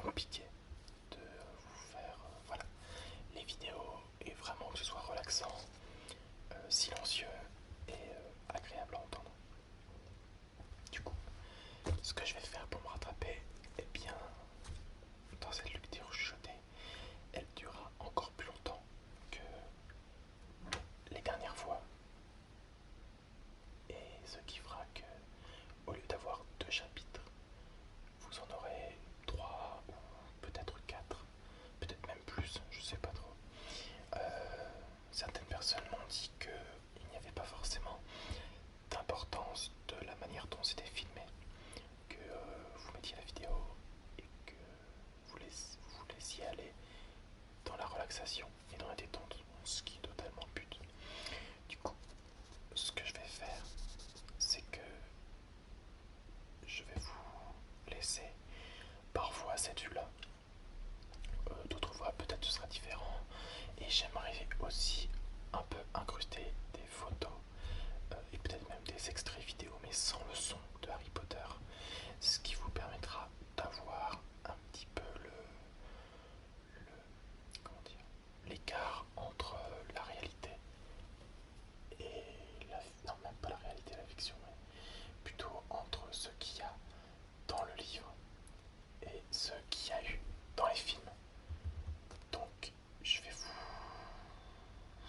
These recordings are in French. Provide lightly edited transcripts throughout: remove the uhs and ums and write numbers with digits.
compliqué de vous faire voilà, les vidéos et vraiment que ce soit relaxant, silencieux et agréable à entendre. Du coup, ce que je vais faire pour me rattraper, eh bien, dans cette lecture chuchotée, elle durera encore plus longtemps que les dernières fois. Et ce qui fera que, au lieu d'avoir 2 chapitres, vous en aurez 3 ou peut-être 4, peut-être même plus, je sais pas trop. Certaines personnes m'ont dit qu'il n'y avait pas forcément d'importance de la manière dont c'était filmé, que vous mettiez la vidéo et que vous laissiez aller dans la relaxation et dans la détente, ce qui est totalement le but. Du coup, ce que je vais faire, c'est que je vais vous laisser parfois cette vue-là. D'autres fois, peut-être ce sera différent. Et j'aimerais aussi un peu incruster des photos et peut-être même des extraits vidéo, mais sans le son de Harry Potter. Ce qui vous permettra d'avoir un petit peu comment dire, l'écart entre la réalité et non, même pas la réalité et la fiction, mais plutôt entre ce qu'il y a dans le livre et ce qu'il y a eu dans les films. Donc je vais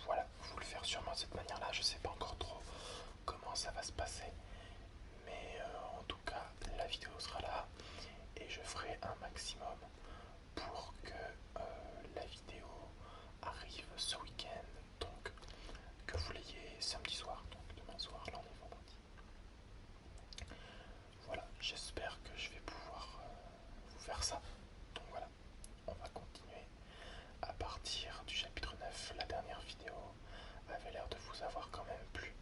voilà, vous le faire sûrement de cette manière-là. Je sais pas encore trop comment ça va se passer, mais en tout cas la vidéo sera là et je ferai un maximum pour que la vidéo arrive ce week-end, donc que vous l'ayez samedi soir, donc demain soir, là on est vendredi. Voilà, j'espère que je vais pouvoir vous faire ça. Donc voilà, on va continuer à partir du chapitre 9. La dernière vidéo avait l'air de vous avoir quand même plu.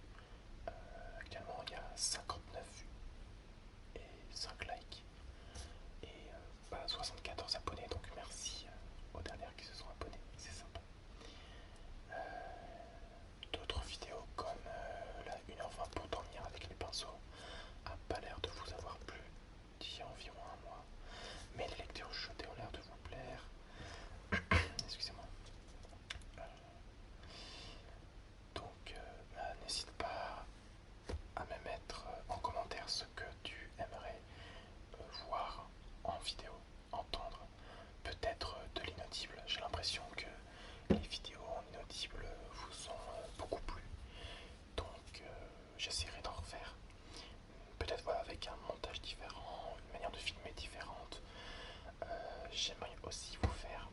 Actuellement il y a 59 vues et 5 likes et 74 abonnés, donc merci aux dernières qui se sont abonnées, c'est sympa. D'autres vidéos comme la 1h20 pour dormir avec les pinceaux a pas l'air de vous avoir plu d'il y a environ un mois, mais les lectures chuchotées ont l'air de vous plaire. Excusez-moi. Donc n'hésite pas à me mettre en commentaire ce que tu aimerais voir en vidéo, entendre, peut-être de l'inaudible. J'ai l'impression que les vidéos en inaudible vous ont beaucoup plu, donc j'essaierai d'en refaire. Peut-être voilà, avec un montage différent, une manière de filmer différente. J'aimerais aussi vous faire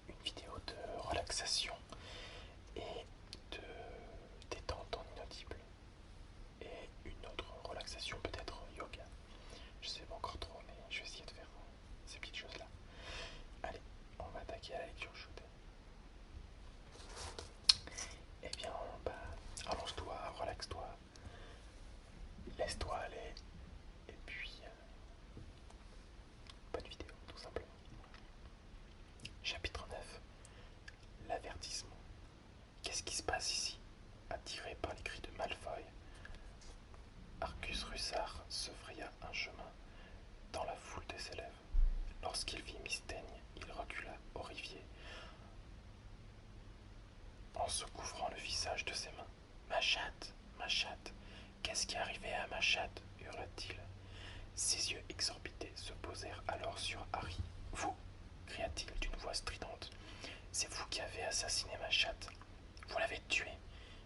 une vidéo de relaxation et de détente en inaudible. Et une autre relaxation, peut-être yoga. Je sais pas encore trop, mais je vais essayer de faire ces petites choses-là. Allez, on va attaquer à la lecture shootée. Eh bien, bah, allonge-toi, relaxe-toi, laisse-toi aller, et puis, bonne vidéo, tout simplement. Chapitre 9. L'avertissement. Qu'est-ce qui se passe ici? Attiré par les cris de Malfoy, Arcus Russard se fraya un chemin dans la foule des élèves. Lorsqu'il vit Mystaigne, il recula au rivier en se couvrant le visage de ses mains. Ma chatte, qu'est-ce qui est arrivé à ma chatte? Hurla-t-il. Ses yeux exorbités se posèrent alors sur Harry. Vous, cria-t-il d'une voix stridente, c'est vous qui avez assassiné ma chatte. Vous l'avez tuée.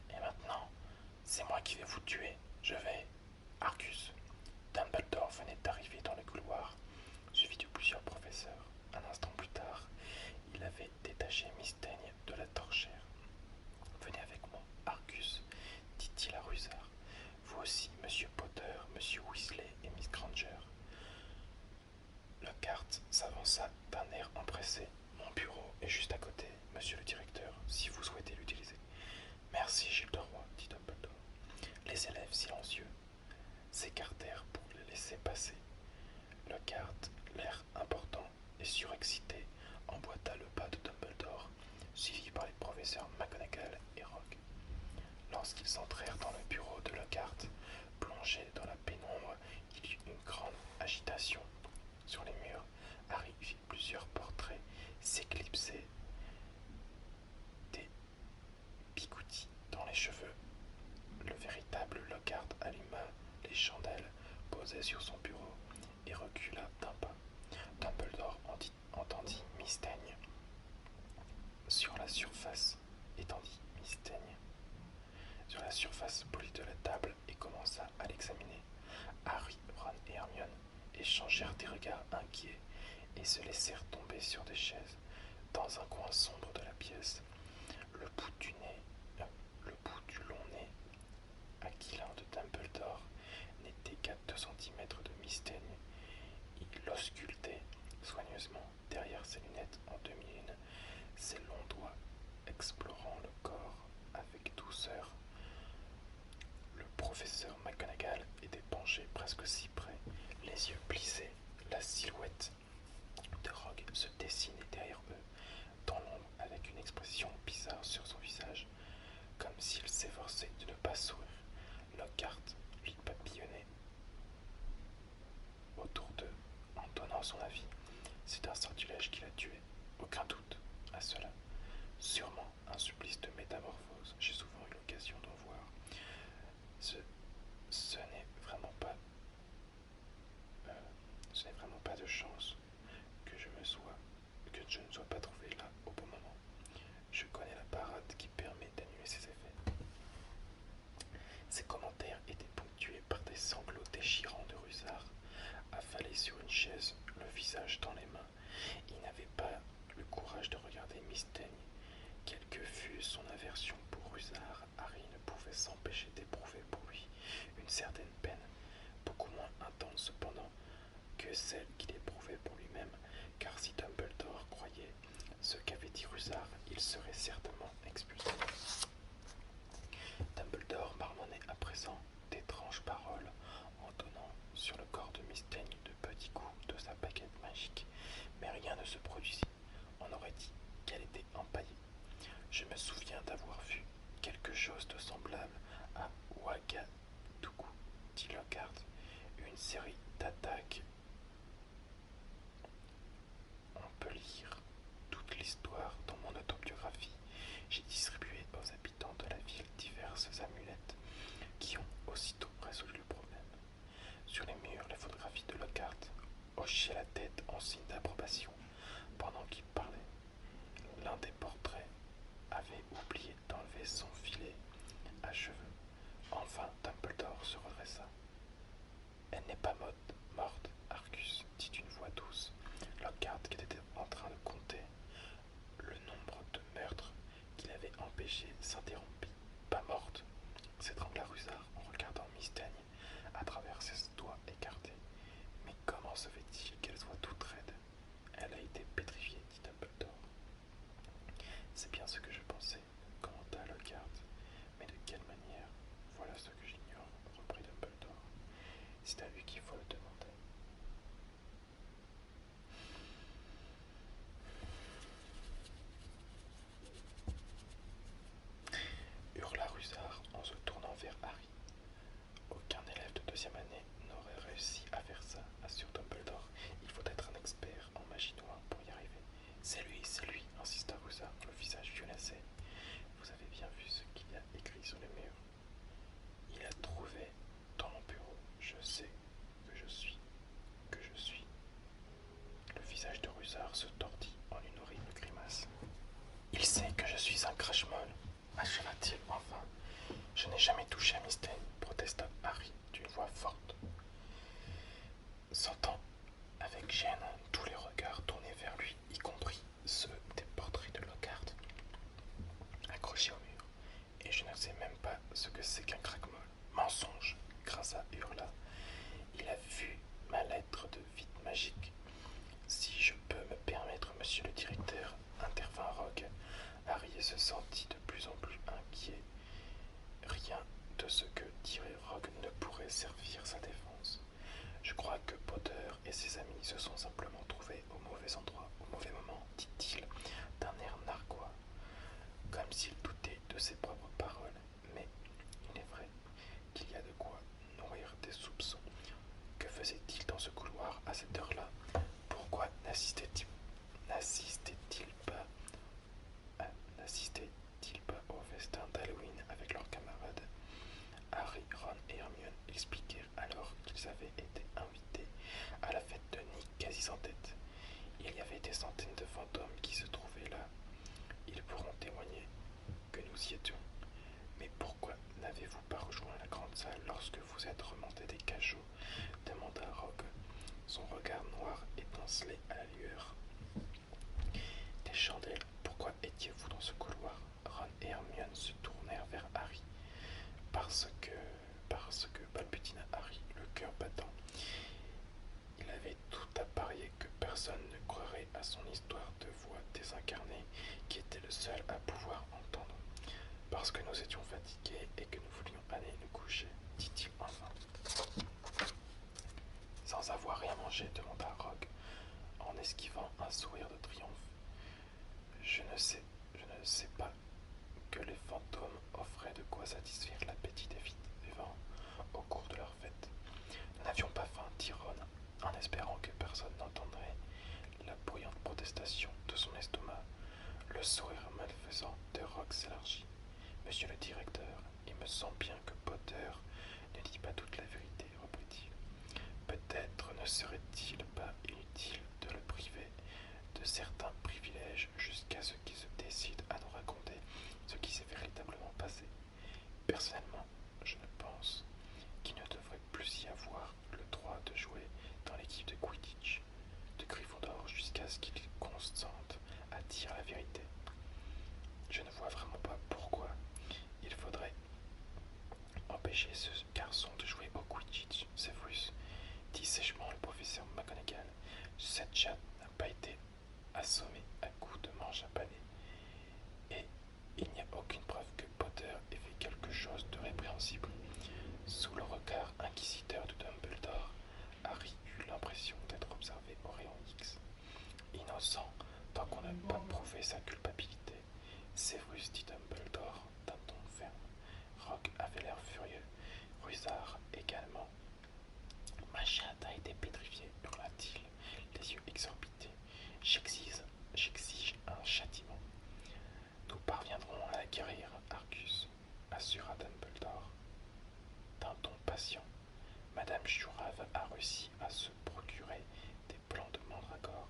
Et maintenant, c'est moi qui vais vous tuer. Je vais. Arcus. Dumbledore venait d'arriver dans le couloir, suivi de plusieurs professeurs. Un instant plus tard, il avait détaché Mystaigne de la torchère. Venez avec moi, Arcus, dit-il à Rusard. Vous aussi, Monsieur Potter, Monsieur Weasley et Miss Granger. Lockhart s'avança d'un air empressé. Mon bureau est juste à côté, monsieur le directeur, si vous souhaitez l'utiliser. Merci, Gilles de Roi, dit Dumbledore. Les élèves silencieux s'écartèrent pour le laisser passer. Lockhart, l'air important et surexcité, emboîta le pas de Dumbledore, suivi par les professeurs McGonagall et Rogue. Lorsqu'ils entrèrent dans le bureau de Lockhart, plongé dans la pénombre, il y eut une grande agitation. Sur les murs, posait sur son bureau et recula d'un pas. Dumbledore entendit Mystaigne sur la surface, étendit Mystaigne sur la surface polie de la table et commença à l'examiner. Harry, Ron et Hermione échangèrent des regards inquiets et se laissèrent tomber sur des chaises dans un coin sombre de la pièce. Le bout du long nez aquilin de Dumbledore n'était qu'à 2 centimètres de Mystaigne. Il l'auscultait soigneusement derrière ses lunettes en demi-lune, ses longs doigts explorant le corps avec douceur. Le professeur McGonagall était penché presque si près, les yeux plissés, la silhouette de Rogue se dessinait derrière eux, dans l'ombre, avec une expression bizarre sur son visage, comme s'il s'efforçait de ne pas sourire. Lockhart lui papillonnait autour d'eux en donnant son avis. C'est un sortilège qui l'a tué, aucun doute à cela. Sûrement un supplice de métamorphose, j'ai souvent eu l'occasion d'en voir. Ce n'est vraiment pas de chance que je ne sois pas trouvé là au bon moment. Je connais la parade qui permet d'annuler ses effets. Ses commentaires étaient ponctués par des sanglots déchirants de Rusard, affalé sur une chaise, le visage dans les mains. Il n'avait pas le courage de regarder Mystaigne. Quelle que fût son aversion pour Rusard, Harry ne pouvait s'empêcher d'éprouver pour lui une certaine peine, beaucoup moins intense cependant que celle qu'il éprouvait pour lui-même, car si Dumbledore croyait ce qu'avait dit Rusard, il serait certainement expulsé. Dumbledore marmonnait à présent d'étranges paroles en donnant sur le corps de Mystaigne de petits coups de sa baguette magique, mais rien ne se produisit. On aurait dit qu'elle était empaillée. Je me souviens d'avoir vu quelque chose de semblable à Ouagadougou, dit Lockhart. Une série d'attaques. On peut lire toute l'histoire dans mon autobiographie. J'ai distribué aux habitants de la ville diverses amulettes qui ont aussitôt résolu le problème. Sur les murs, les photographies de Lockhart hochaient la tête en signe d'approbation pendant qu'il parlait. L'un des portraits avait oublié d'enlever son filet à cheveux. Enfin, Dumbledore se redressa. Elle n'est pas morte, Arcus, dit une voix douce. Lockhart, qui était en train de compter le nombre de meurtres qu'il avait empêchés, s'interrompit. Pas morte, s'étrangla Rusard en regardant Mystaigne à travers ses doigts écartés. Mais comment se fait-il qu'elle soit toute raide? Elle a été pétrifiée, dit Dumbledore. C'est bien ce que je pensais, commenta Lockhart. Mais de quelle manière? Voilà ce que j'ignore, reprit Dumbledore. C'est à lui qu'il faut le demander. Hurla Rusard en se tournant vers Harry. Aucun élève de 2e année n'aurait réussi à faire ça, assure Dumbledore. Il faut être un expert en magie noire pour y arriver. C'est lui, insista Rusard, le visage violacé. Vous avez bien vu ce qu'il y a écrit sur les murs. Il a trouvé dans mon bureau. Je sais que je suis. Le visage de Rusard se tordit en une horrible grimace. Il sait que je suis un crache-molle, acheva-t-il enfin. Je n'ai jamais touché à Mystaigne, protesta Harry d'une voix forte, sentant avec gêne tous les regards tournés vers lui, y compris ceux des portraits de Lockhart accrochés au mur. Et je ne sais même pas ce que c'est qu'un craque-molle. Mensonge, grinça hurla. Il a vu ma lettre de vide magique. Si je peux me permettre, monsieur le directeur, intervint Rogue. Harry se sentit de plus en plus inquiet. Rien de ce que dirait Rogue ne pourrait servir sa défense. Je crois que Potter et ses amis se sont simplement trouvés au mauvais endroit, au mauvais moment, dit-il, d'un air narquois, comme s'il doutait de ses propres paroles. Mais il est vrai qu'il y a de quoi nourrir des soupçons. Que faisait-il dans ce couloir à cette heure-là? Pourquoi n'assistait-il pas au festin d'Halloween avec leurs camarades? Harry, Ron et Hermione expliquèrent alors qu'ils avaient été précise en tête. Il y avait des centaines de fantômes qui se trouvaient là. Ils pourront témoigner que nous y étions. Mais pourquoi n'avez-vous pas rejoint la grande salle lorsque vous êtes remonté des cachots demanda Rogue. Son regard noir étincelait à la lueur. Des chandelles, pourquoi étiez-vous dans ce couloir? Ron et Hermione se tournèrent vers Harry. Parce que, balbutina Harry, le cœur battant. Il avait tout à parier que personne ne croirait à son histoire de voix désincarnée qui était le seul à pouvoir entendre. Parce que nous étions fatigués et que nous voulions aller nous coucher, dit-il enfin. Sans avoir rien mangé, demanda Rogue, en esquivant un sourire de triomphe. Je ne sais pas que les fantômes offraient de quoi satisfaire l'appétit des vivants au cours de leur fête. Nous n'avions pas faim, dit Ron, en espérant que personne n'entendrait la bruyante protestation de son estomac. Le sourire malfaisant de Rogue s'élargit. Monsieur le directeur, il me semble bien que Potter ne dit pas toute la vérité, reprit-il. Peut-être ne serait-il pas inutile de le priver de certains privilèges jusqu'à ce qu'il se décide à nous raconter ce qui s'est véritablement passé. Personnellement, je ne pense qu'il ne devrait plus y avoir le droit de jouer dans l'équipe de Quidditch de Gryffondor jusqu'à ce qu'il consente à dire la vérité. Je ne vois vraiment pas pourquoi il faudrait empêcher ce garçon de jouer au Quidditch, Severus, dit sèchement le professeur McGonagall. Cette chatte n'a pas été assommée à coups de manche à balai, et il n'y a aucune preuve que Potter ait fait quelque chose de répréhensible. Sous le regard inquisiteur de Dumbledore, Harry eut l'impression d'être observé au rayon X. Innocent, tant qu'on n'a pas prouvé sa culpabilité, Severus, dit Dumbledore d'un ton ferme. Rogue avait l'air furieux, Rusard également. Ma chatte a été pétrifiée, hurla-t-il, les yeux exorbités. J'exige un châtiment. Nous parviendrons à la guérir, Argus, assura Dumbledore. D'un ton patient, Madame Jurave a réussi à se procurer des plants de mandragore.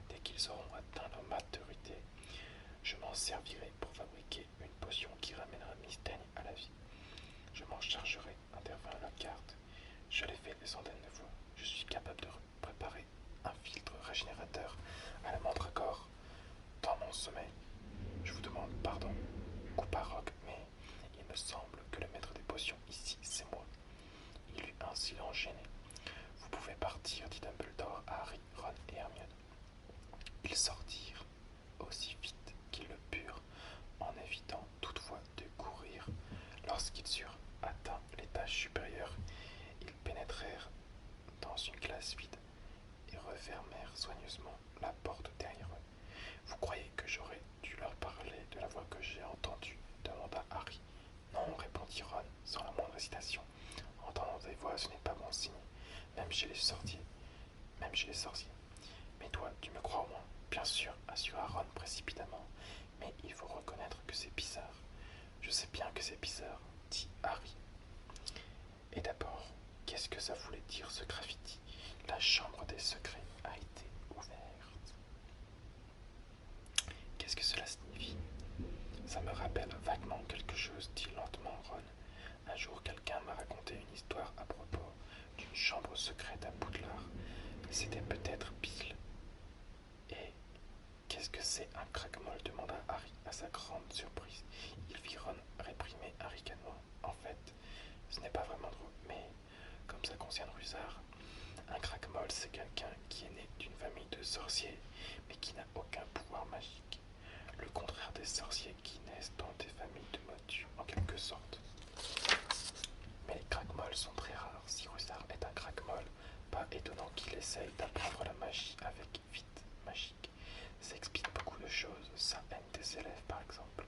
Dès qu'ils auront atteint leur maturité, je m'en servirai pour fabriquer une potion qui ramènera Miss Daigne à la vie. Je m'en chargerai, intervint Lockhart. Je l'ai fait des centaines de fois. Je suis capable de préparer un filtre régénérateur à la mandragore dans mon sommeil. Je vous demande pardon, coupa Rogue, mais il me semble que le maître des potions ici, c'est moi. Il eut un silence gêné. Vous pouvez partir, dit Dumbledore à Harry, Ron et Hermione. Ils sortirent aussi vite qu'ils le purent, en évitant toutefois de courir. Lorsqu'ils eurent atteint l'étage supérieur, ils pénétrèrent dans une classe vide et refermèrent soigneusement la porte derrière eux. Vous croyez que j'aurais dû leur parler de la voix que j'ai entendue? Demanda Harry. Non, répondit Ron, sans la moindre hésitation. Entendre des voix, ce n'est pas bon signe, même chez les sorciers. Mais toi, tu me crois au moins? Bien sûr, assura Ron précipitamment, mais il faut reconnaître que c'est bizarre. Je sais bien que c'est bizarre, dit Harry. Et d'abord, qu'est-ce que ça voulait dire ce graffiti? La chambre des secrets a été ouverte. Qu'est-ce que cela signifie? Ça me rappelle vaguement quelque chose, dit lentement Ron. Un jour, quelqu'un m'a raconté une histoire à propos d'une chambre secrète à Poudlard. C'était peut-être Bill. Et qu'est-ce que c'est un craquemol? Demanda Harry à sa grande surprise. Il vit Ron réprimer un ricanement. En fait, ce n'est pas vraiment drôle, mais comme ça concerne Rusard, un craquemol, c'est quelqu'un qui est né d'une famille de sorciers, mais qui n'a aucun pouvoir magique. Le contraire des sorciers qui naissent dans des familles de motus, en quelque sorte. Mais les craquemols sont très rares. Si Rusard est un craquemol, pas étonnant qu'il essaye d'apprendre la magie avec vite magique. Ça explique beaucoup de choses, sa haine des élèves par exemple.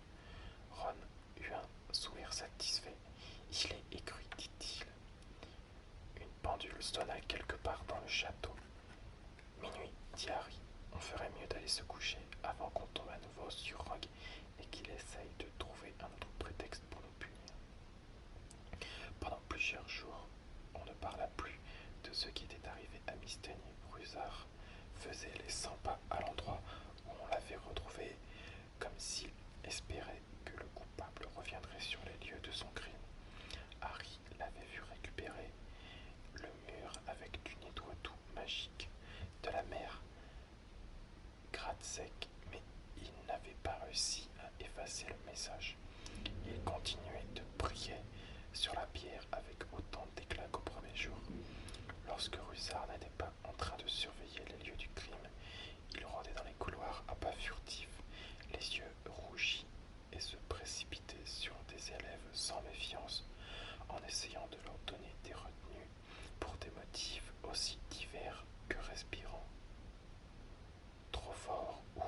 Ron eut un sourire satisfait. Il est aigri, dit-il. Une pendule sonna quelque part dans le château. Minuit, dit Harry. On ferait mieux d'aller se coucher avant qu'on tombe à nouveau sur Rogue et qu'il essaye de trouver un autre prétexte pour nous punir. Pendant plusieurs jours, on ne parla plus de ce qui était arrivé à Miss Daigne. Rusard magique de la mère Gratzek, mais il n'avait pas réussi à effacer le message. Il continuait de briller sur la pierre avec autant d'éclat qu'au premier jour. Lorsque Rusard n'était pas en train de surveiller les lieux du crime, il rôdait dans les couloirs à pas furtifs, les yeux rougis, et se précipitait sur des élèves sans méfiance, en essayant de leur donner des retenues pour des motifs aussi divers que respirants. Trop fort ou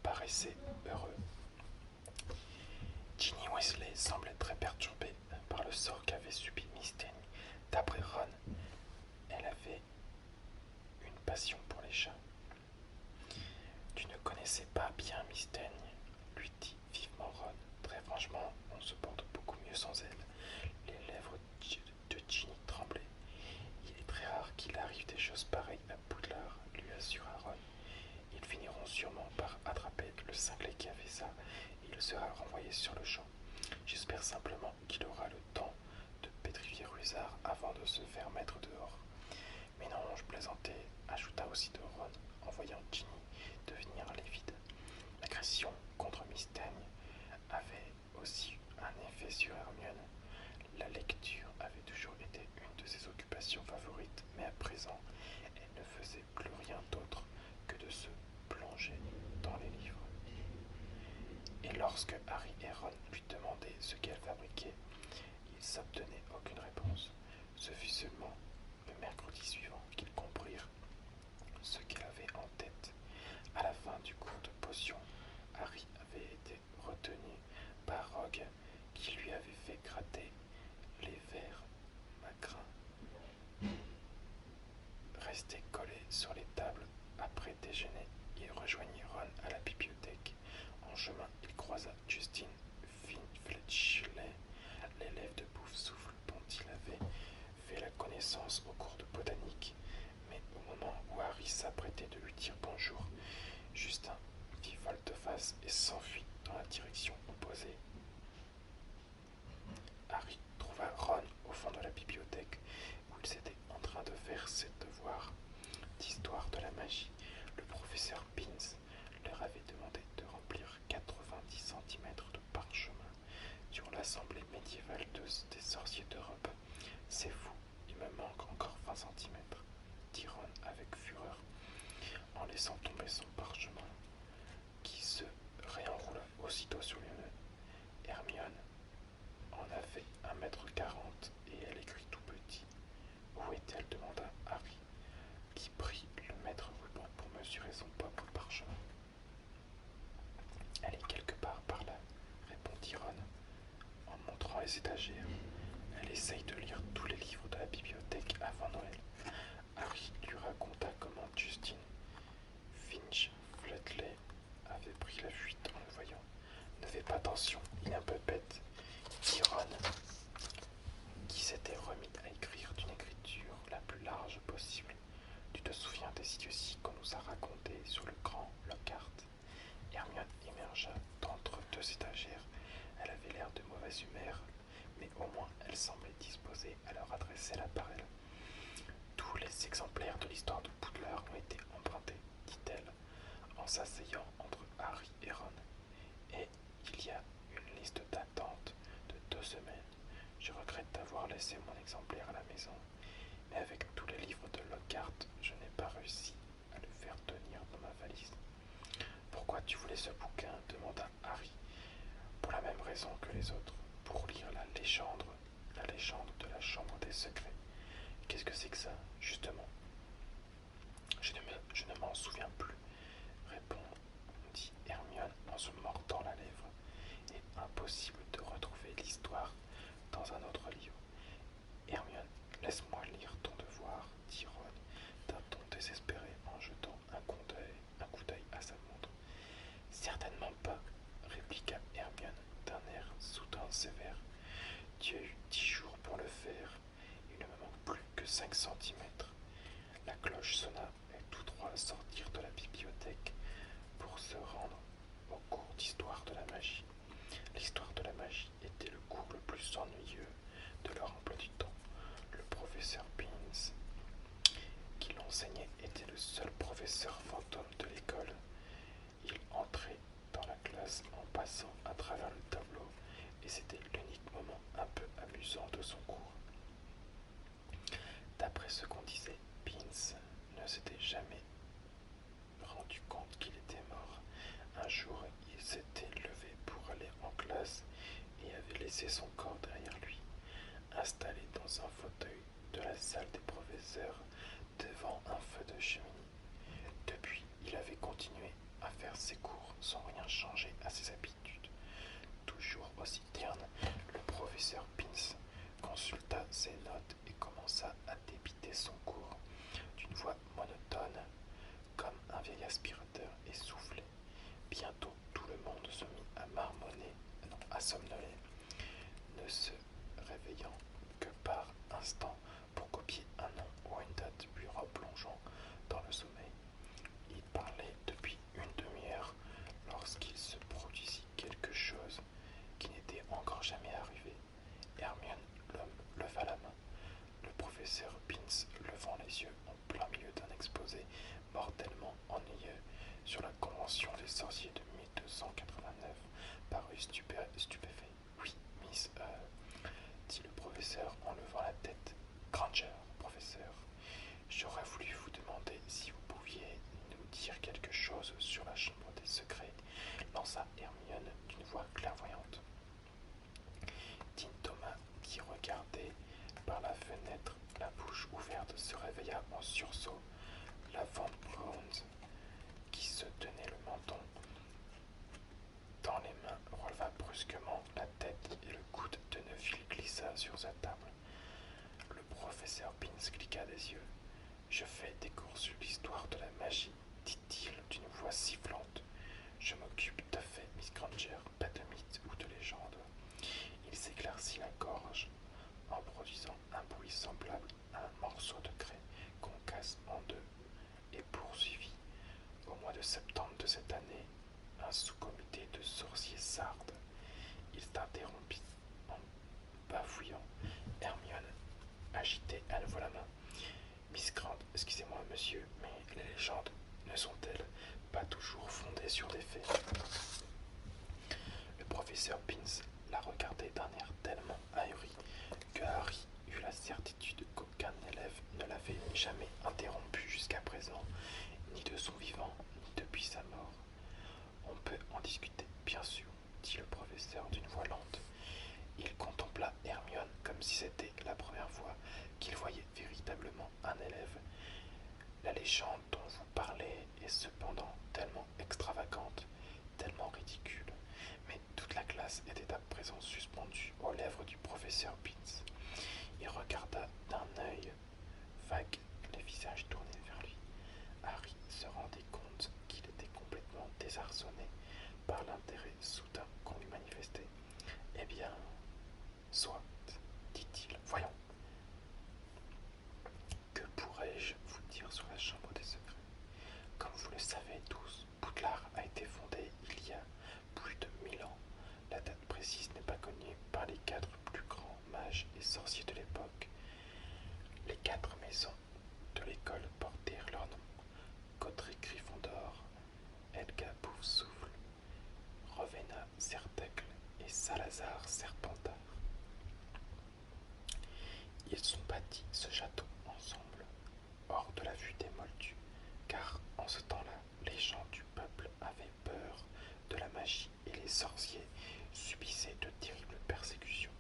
paraissait heureux. Ginny Weasley semblait très perturbée par le sort qu'avait subi Miss Teigne. D'après Ron, elle avait une passion pour les chats. Tu ne connaissais pas bien Miss Teigne, lui dit vivement Ron. Très franchement, on se porte beaucoup mieux sans elle. Les lèvres de Ginny tremblaient. Il est très rare qu'il arrive des choses pareilles à Poudlard, lui assura Ron. Ils finiront sûrement par attraper le cinglé qui a fait ça, et il sera renvoyé sur le champ. J'espère simplement qu'il aura le temps de pétrifier Rusard avant de se faire mettre dehors. Mais non, je plaisantais, ajouta aussitôt Ron, en voyant Ginny devenir livide. L'agression contre Miss Teigne avait aussi eu un effet sur Hermione. La lecture avait toujours été une de ses occupations favorites, mais à présent, elle ne faisait plus rien d'autre que de se plonger dans les livres. Et lorsque Harry et Ron lui demandaient ce qu'elle fabriquait, ils n'obtenaient aucune réponse. Ce fut seulement le mercredi suivant qu'ils comprirent ce qu'elle avait en tête. À la fin du cours de potions, Harry avait été retenu par Rogue, qui lui avait fait gratter les verres magrins restés collés sur les tables. Après déjeuner, il rejoignit Ron à la bibliothèque. En chemin, il croisa Justine Fletchley, l'élève de Bouffe-Souffle dont il avait fait la connaissance au cours de botanique. Mais au moment où Harry s'apprêtait de lui dire bonjour, Justin fit volte-face et s'enfuit dans la direction opposée. Harry trouva Ron au fond de la bibliothèque où ils étaient en train de faire ses devoirs d'histoire de la magie. Le professeur Pins leur avait demandé de remplir 90 cm de parchemin sur l'assemblée médiévale des sorciers d'Europe. C'est fou, il me manque encore 20 cm, dit Ron avec fureur, en laissant tomber son parchemin, qui se réenroula aussitôt sur lui-même. Hermione en avait 1,40 m et elle écrit tout petit. Où est-elle demanda Harry, qui prit le maître ruban pour mesurer son propre parchemin. Elle est quelque part par là, répondit Ron, en montrant les étagères. Elle essaye de lire tous les livres de la bibliothèque avant Noël. Harry lui raconta comment Justine Fletchley avait pris la fuite en le voyant. Ne fais pas attention, il est un peu bête, dit Ron, qui s'était remis à écrire d'une écriture la plus large possible. Tu te souviens des idioties qu'on nous a racontées sur le grand Lockhart? Hermione émergea d'entre deux étagères. Elle avait l'air de mauvaise humeur, mais au moins elle semblait disposée à leur adresser la parole. Tous les exemplaires de l'histoire de Poudlard ont été empruntés, dit-elle, en s'asseyant entre Harry et Ron. Et il y a une liste d'attente de 2 semaines. Je regrette d'avoir laissé mon exemplaire à la maison, mais avec tous les livres de Lockhart, je n'ai pas réussi à le faire tenir dans ma valise. Pourquoi tu voulais ce bouquin? Demanda Harry. Pour la même raison que les autres, pour lire la légende de la Chambre des Secrets. Qu'est-ce que c'est que ça, justement? Je ne m'en souviens plus, répondit Hermione en se mordant la lèvre. Il est impossible de retrouver l'histoire dans un autre livre. Hermione, laisse-moi lire ton devoir, dit Ron d'un ton désespéré en jetant un coup d'œil à sa montre. Certainement pas, répliqua Hermione d'un air soudain sévère. Tu as eu 10 jours pour le faire. Il ne me manque plus que 5 centimètres. La cloche sonna et tous trois sortirent de la bibliothèque pour se rendre au cours d'histoire de la magie. L'histoire de la magie était le cours le plus ennuyeux de leur emploi du temps. Le professeur Pins, qui l'on enseignait était le seul professeur fantôme de l'école. Il entrait dans la classe en passant à travers le tableau et c'était l'unique moment un peu amusant de son cours. D'après ce qu'on disait, Beans ne s'était jamais rendu compte qu'il était mort. Un jour, il s'était levé pour aller en classe et avait laissé son corps derrière lui, installé dans un fauteuil de la salle des professeurs devant un feu de cheminée. Depuis, il avait continué à faire ses cours sans rien changer à ses habitudes. Toujours aussi terne, le professeur Beans consulta ses notes et commença à débiter son cours d'une voix monotone, comme un vieil aspirateur essoufflé. Bientôt, tout le monde se mit à marmonner, non, à somnoler, ne se réveillant que par instant pour copier un nom ou une date, lui replongeant dans le sommeil. Il parlait depuis une demi-heure lorsqu'il se produisit quelque chose qui n'était encore jamais arrivé. Hermione leva la main. Le professeur Beans, levant les yeux en plein milieu d'un exposé mortellement ennuyeux sur la convention des sorciers de 1289, parut stupéfait. Oui, Miss, dit le professeur en levant la tête. Granger, professeur, j'aurais voulu vous demander si vous pouviez nous dire quelque chose sur la chambre des secrets, lança Hermione d'une voix clairvoyante. Dean Thomas, qui regardait par la fenêtre, la bouche ouverte, se réveilla en sursaut. La Van Browns, qui se tenait le menton dans les mains, releva brusquement la tête et le coude de Neville glissa sur sa table. Le professeur Beans cliqua des yeux. Je fais des cours sur l'histoire de la magie, dit-il d'une voix sifflante. Je m'occupe de faits, Miss Granger, pas de mythes ou de légendes. Il s'éclaircit la gorge en produisant un bruit semblable à un morceau de craie qu'on casse en deux, et poursuivit. Au mois de septembre de cette année, un sous-comité de sorciers sardes. Il s'interrompit en bafouillant. Hermione agitait à nouveau la main. Miss Grant, excusez-moi monsieur, mais les légendes ne sont-elles pas toujours fondées sur des faits? Le professeur Beans la regardait d'un air tellement ahuri que Harry eut la certitude qu'aucun élève ne l'avait jamais interrompu jusqu'à présent, ni de son vivant, ni depuis sa mort. On peut en discuter, bien sûr, dit le professeur d'une voix lente. Il contempla Hermione comme si c'était la première fois qu'il voyait véritablement un élève. La légende dont vous parlez est cependant tellement extravagante, tellement ridicule, mais toute la classe était à présent suspendue aux lèvres du professeur Beans. Il regarda d'un œil vague les visages tournés vers lui. Harry se rendit compte qu'il était complètement désarçonné par l'intérêt soudain qu'on lui manifestait. Eh bien, soit, dit-il, voyons. Que pourrais-je vous dire sur la chambre des secrets? Comme vous le savez tous, Poudlard a été fondé il y a plus de 1000 ans. La date précise n'est pas connue par les 4 plus grands mages et sorciers de l'époque. Les 4 maisons de l'école portèrent leur nom. Godric Gryffondor, Helga Poufsouffle, Rowena Sertègle et Salazar Serpentard. Ils ont bâti ce château ensemble, hors de la vue des moldus, car en ce temps-là, les gens du peuple avaient peur de la magie et les sorciers subissaient de terribles persécutions.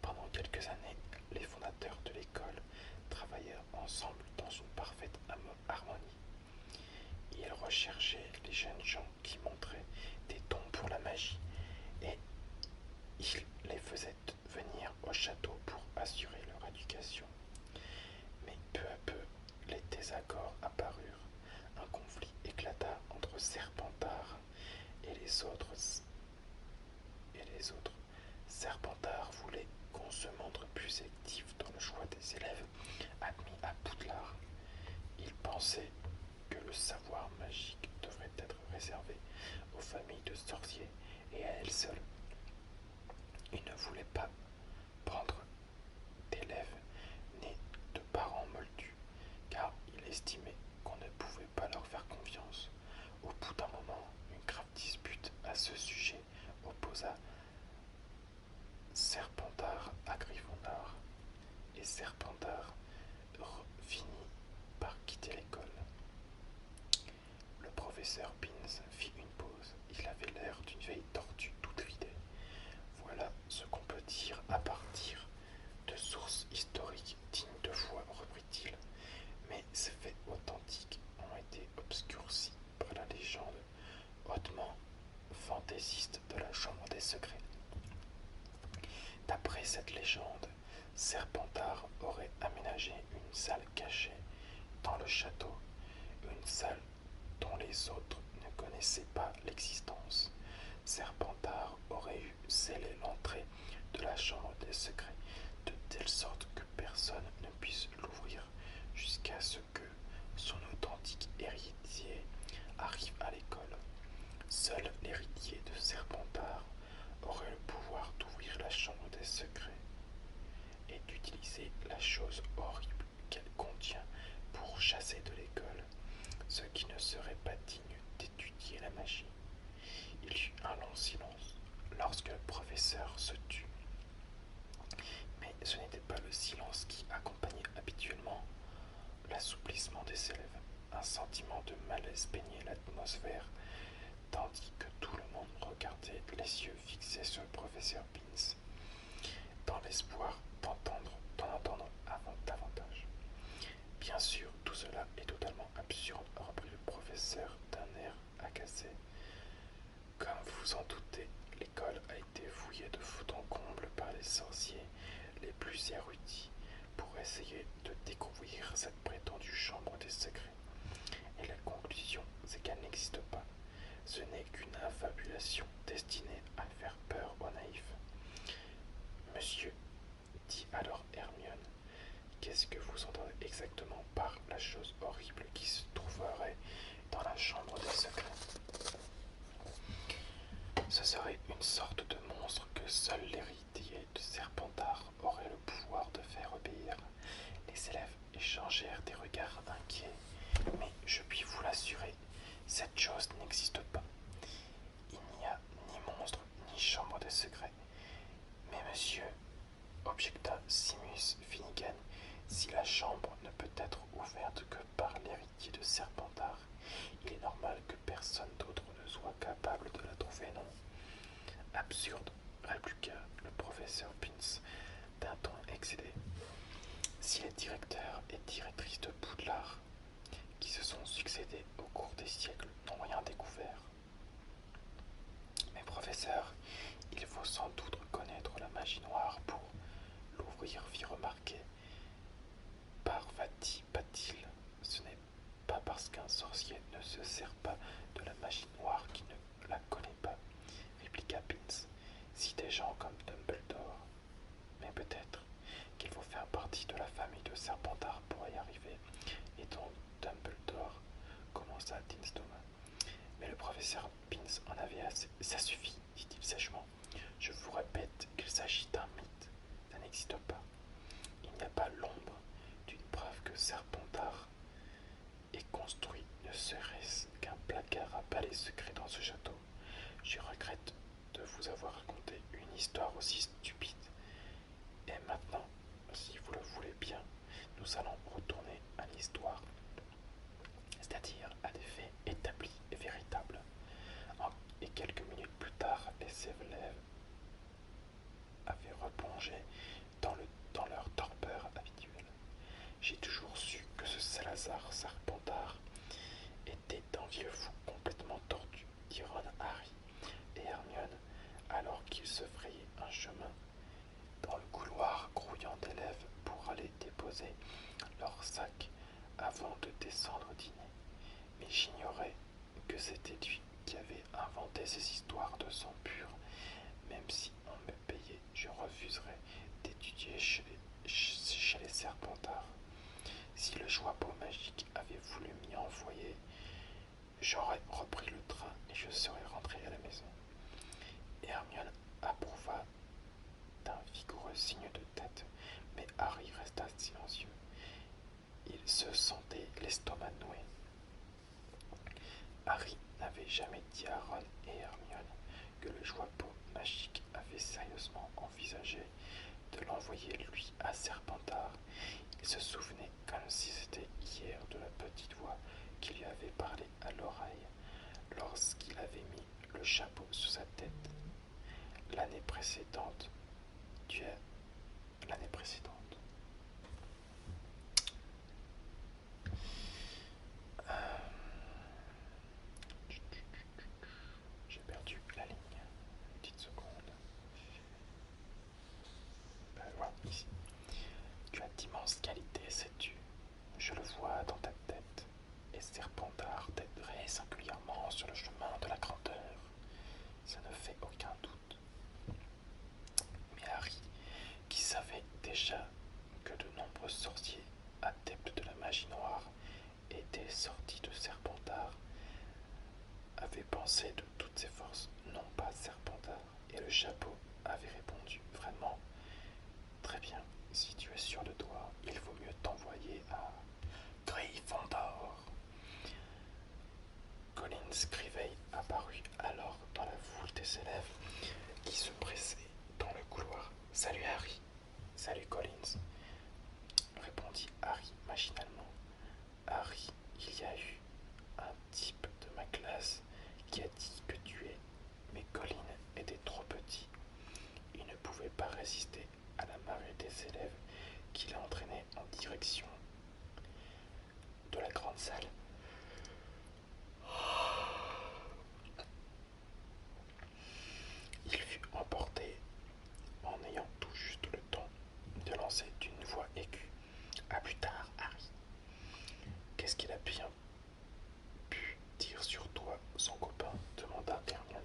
Pendant quelques années, les fondateurs de l'école travaillèrent ensemble dans une parfaite harmonie. Ils recherchaient les jeunes gens qui montraient des dons pour la magie et ils les faisaient venir au château pour assurer leur éducation. Mais peu à peu, les désaccords apparurent. Un conflit éclata entre Serpentard et les autres. Serpentard voulait qu'on se montre plus actif dans le choix des élèves admis à Poudlard. Il pensait que le savoir magique devrait être réservé aux familles de sorciers et à elles seules. Il ne voulait pas prendre d'élèves nés de parents moldus, car il professeur Pins fit une pause. Il avait l'air d'une vieille tortue toute ridée. Voilà ce qu'on peut dire à partir de sources historiques dignes de foi, reprit-il. Mais ces faits authentiques ont été obscurcis par la légende hautement fantaisiste de la Chambre des Secrets. D'après cette légende, Serpentard aurait aménagé une salle cachée dans le château, une salle dont les autres ne connaissaient pas l'existence. Serpentard aurait eu scellé l'entrée de la chambre des secrets, de telle sorte que personne ne puisse l'ouvrir jusqu'à ce que son authentique héritier arrive à l'école. Seul l'héritier de Serpentard aurait le pouvoir d'ouvrir la chambre des secrets et d'utiliser la chose horrible qu'elle contient pour chasser de l'école ce qui ne serait pas digne d'étudier la magie. Il y eut un long silence lorsque le professeur se tut. Mais ce n'était pas le silence qui accompagnait habituellement l'assouplissement des élèves. Un sentiment de malaise baignait l'atmosphère, tandis que tout le monde regardait les yeux fixés sur le professeur Pins, dans l'espoir d'en entendre davantage. Bien sûr, tout cela est totalement absurde, reprit le professeur d'un air agacé. Comme vous vous en doutez, l'école a été fouillée de fond en comble par les sorciers les plus érudits pour essayer de découvrir cette prétendue chambre des secrets. Et la conclusion, c'est qu'elle n'existe pas. Ce n'est qu'une affabulation destinée à faire peur aux naïfs. Monsieur, dit alors Hermione, qu'est-ce que vous entendez exactement par la chose horrible qui se trouverait dans la chambre des secrets? Ce serait une sorte de monstre que seul l'héritier de Serpentard aurait le pouvoir de faire obéir. Les élèves échangèrent des regards inquiets, mais je puis vous l'assurer, cette chose n'existe pas. Il n'y a ni monstre ni chambre des secrets. Mais monsieur, objecta Seamus Finnegan, si la chambre ne peut être ouverte que par l'héritier de Serpentard, il est normal que personne d'autre ne soit capable de la trouver, non? Absurde, répliqua le professeur Pins d'un ton excédé. Si les directeurs et directrices de Poudlard qui se sont succédés au cours des siècles n'ont rien découvert. Mais professeur, il faut sans doute connaître la magie noire pour l'ouvrir, fit remarquer Parvati-Patil. Ce n'est pas parce qu'un sorcier ne se sert pas de la magie noire qu'il ne la connaît pas, répliqua Pins. Si des gens comme Dumbledore, mais peut-être qu'il faut faire partie de la famille de Serpentard pour y arriver, et donc Dumbledore, commença Dinsdome. Mais le professeur Pins en avait assez. Ça suffit, dit-il sèchement. Je vous répète qu'il s'agit d'un mythe. Ça n'existe pas. Il n'y a pas l'ombre d'une preuve que Serpentard est construit, ne serait-ce qu'un placard à palais secret dans ce château. Je regrette de vous avoir raconté une histoire aussi stupide. Et maintenant, si vous le voulez bien, nous allons retourner à l'histoire, c'est-à-dire à des faits établis et véritables. Et quelques minutes plus tard, les élèves avaient replongé dans leur torpeur habituelle. J'ai toujours su que ce Salazar Serpentard était un vieux fou complètement tordu, dit Ron à Harry et Hermione, alors qu'ils se frayaient un chemin dans le couloir grouillant d'élèves pour aller déposer leurs sacs avant de descendre dîner. Mais j'ignorais que c'était lui qui avait inventé ces histoires de sang pur. Même si on me payait, je refuserais d'étudier chez les Serpentards. Si le joie-peau magique avait voulu m'y envoyer, j'aurais repris le train et je serais rentré à la maison. Hermione approuva d'un vigoureux signe de tête, mais Harry resta silencieux. Il se sentait l'estomac noué. Harry n'avait jamais dit à Ron et Hermione que le joie-peau magique avait sérieusement envisagé de l'envoyer lui à Serpentard. Il se souvenait comme si c'était hier de la petite voix qui lui avait parlé à l'oreille chapeau sous sa tête. L'année précédente, tu es l'année précédente. J'ai perdu la ligne. Une petite seconde. Voilà, ici. Tu as d'immenses qualités, sais-tu. Je le vois dans ta tête. Et Serpentard t'aiderait singulièrement sur le chemin de la grandeur. Ça ne fait aucun doute. Mais Harry, qui savait déjà que de nombreux sorciers adeptes de la magie noire étaient sortis de Serpentard, avait pensé de toutes ses forces, non pas Serpentard, et le chapeau avait répondu vraiment très bien. Si tu es sur le doigt, il vaut mieux t'envoyer à Gryffondor. Colin Scriveil apparut alors dans la foule des élèves qui se pressaient dans le couloir. « Salut Harry !»« Salut Collins !» répondit Harry machinalement. « Harry, il y a eu un type de ma classe qui a dit que tu es, mais Colin était trop petit. Il ne pouvait pas résister à la marée des élèves qui l'entraînait en direction de la grande salle. Il fut emporté en ayant tout juste le temps de lancer d'une voix aiguë. « À plus tard, Harry. » Qu'est-ce qu'il a bien pu dire sur toi, son copain demanda Hermione.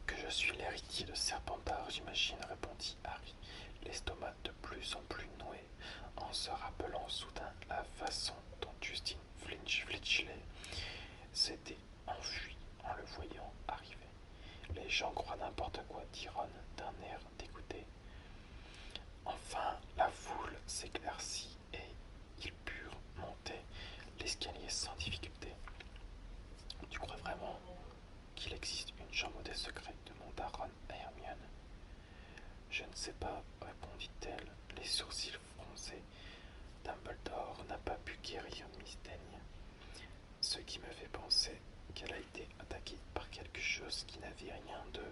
Que je suis l'héritier de Serpentard, j'imagine, répondit Harry, l'estomac de plus en plus noué, en se rappelant soudain la façon dont Justin Fitchley s'était enfui en le voyant arriver. Les gens croient n'importe quoi, dit Ron d'un air dégoûté. Enfin, la foule s'éclaircit et ils purent monter l'escalier sans difficulté. Tu crois vraiment qu'il existe une chambre des secrets demanda Ron à Hermione. Je ne sais pas, répondit-elle, les sourcils froncés. Dumbledore n'a pas pu guérir Miss Daigne, ce qui me fait penser qu'elle a été attaquée par quelque chose qui n'avait rien de,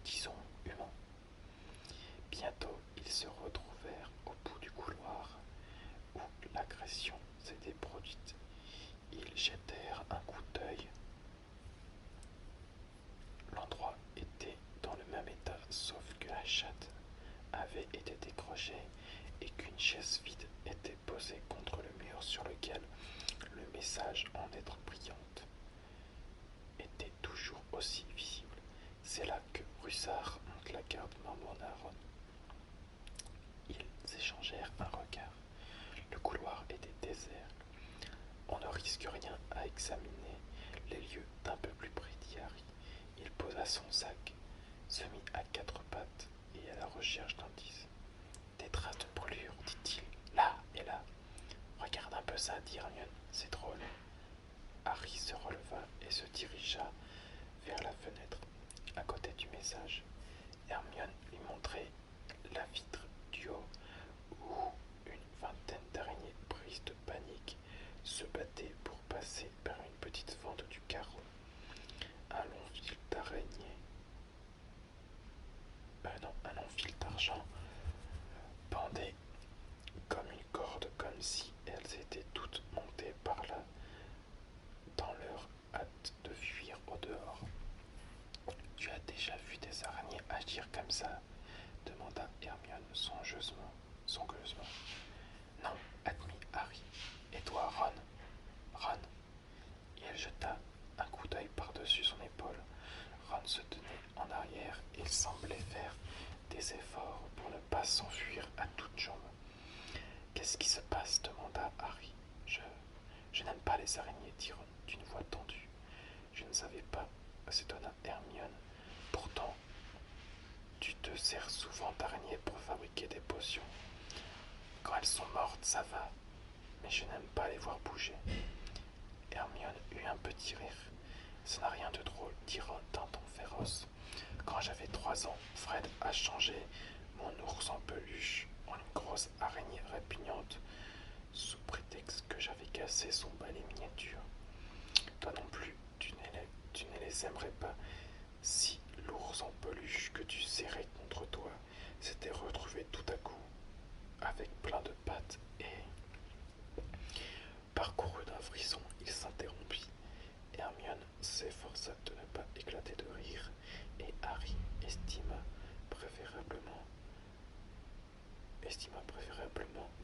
disons, humain. Bientôt, ils se retrouvèrent au bout du couloir où l'agression s'était produite. Ils jetèrent un coup d'œil. L'endroit était dans le même état, sauf que la chatte avait été décrochée et qu'une chaise vide était posée contre le mur sur lequel le message en lettres brillantes était toujours aussi visible. C'est là que Russard monte la garde, marmonna Ron. Ils échangèrent un regard. Le couloir était désert. On ne risque rien à examiner les lieux d'un peu plus près, dit Harry. Il posa son sac, se mit à quatre pattes et à la recherche d'indices. Des traces de brûlure, dit-il, là et là. Regarde un peu ça, dit Hermione, c'est drôle. Harry se releva et se dirigea vers la fenêtre, à côté du message. Hermione lui montrait la vitre du haut, où une vingtaine d'araignées prises de panique se battaient pour passer par une petite fente du carreau. Un long fil d'araignées, un long fil d'argent pendait comme une corde, comme si elles étaient toutes montées par là, dans leur hâte de fuir au dehors. Tu as déjà vu des araignées agir comme ça demanda Hermione songeusement. Non, admit Harry. Et toi, Ron? Ron? Et elle jeta un coup d'œil par-dessus son épaule. Ron se tenait en arrière et il semblait faire des efforts pour ne pas s'enfuir à toutes jambes. Qu'est-ce qui se passe demanda Harry. Je n'aime pas les araignées, dit Ron d'une voix tendue. Je ne savais pas, s'étonna Hermione. Pourtant, tu te sers souvent d'araignées pour fabriquer des potions. Quand elles sont mortes, ça va, mais je n'aime pas les voir bouger. Hermione eut un petit rire. Ça n'a rien de drôle, dit Ron d'un ton féroce. Quand j'avais 3 ans, Fred a changé mon ours en peluche en une grosse araignée répugnante, sous prétexte que j'avais cassé son balai miniature. Toi non plus, tu les aimerais pas si l'ours en peluche que tu serrais contre toi s'était retrouvé tout à coup avec plein de pattes et, parcouru d'un frisson, il s'interrompit. Hermione s'efforça de ne pas éclater de rire et Harry estima préférablement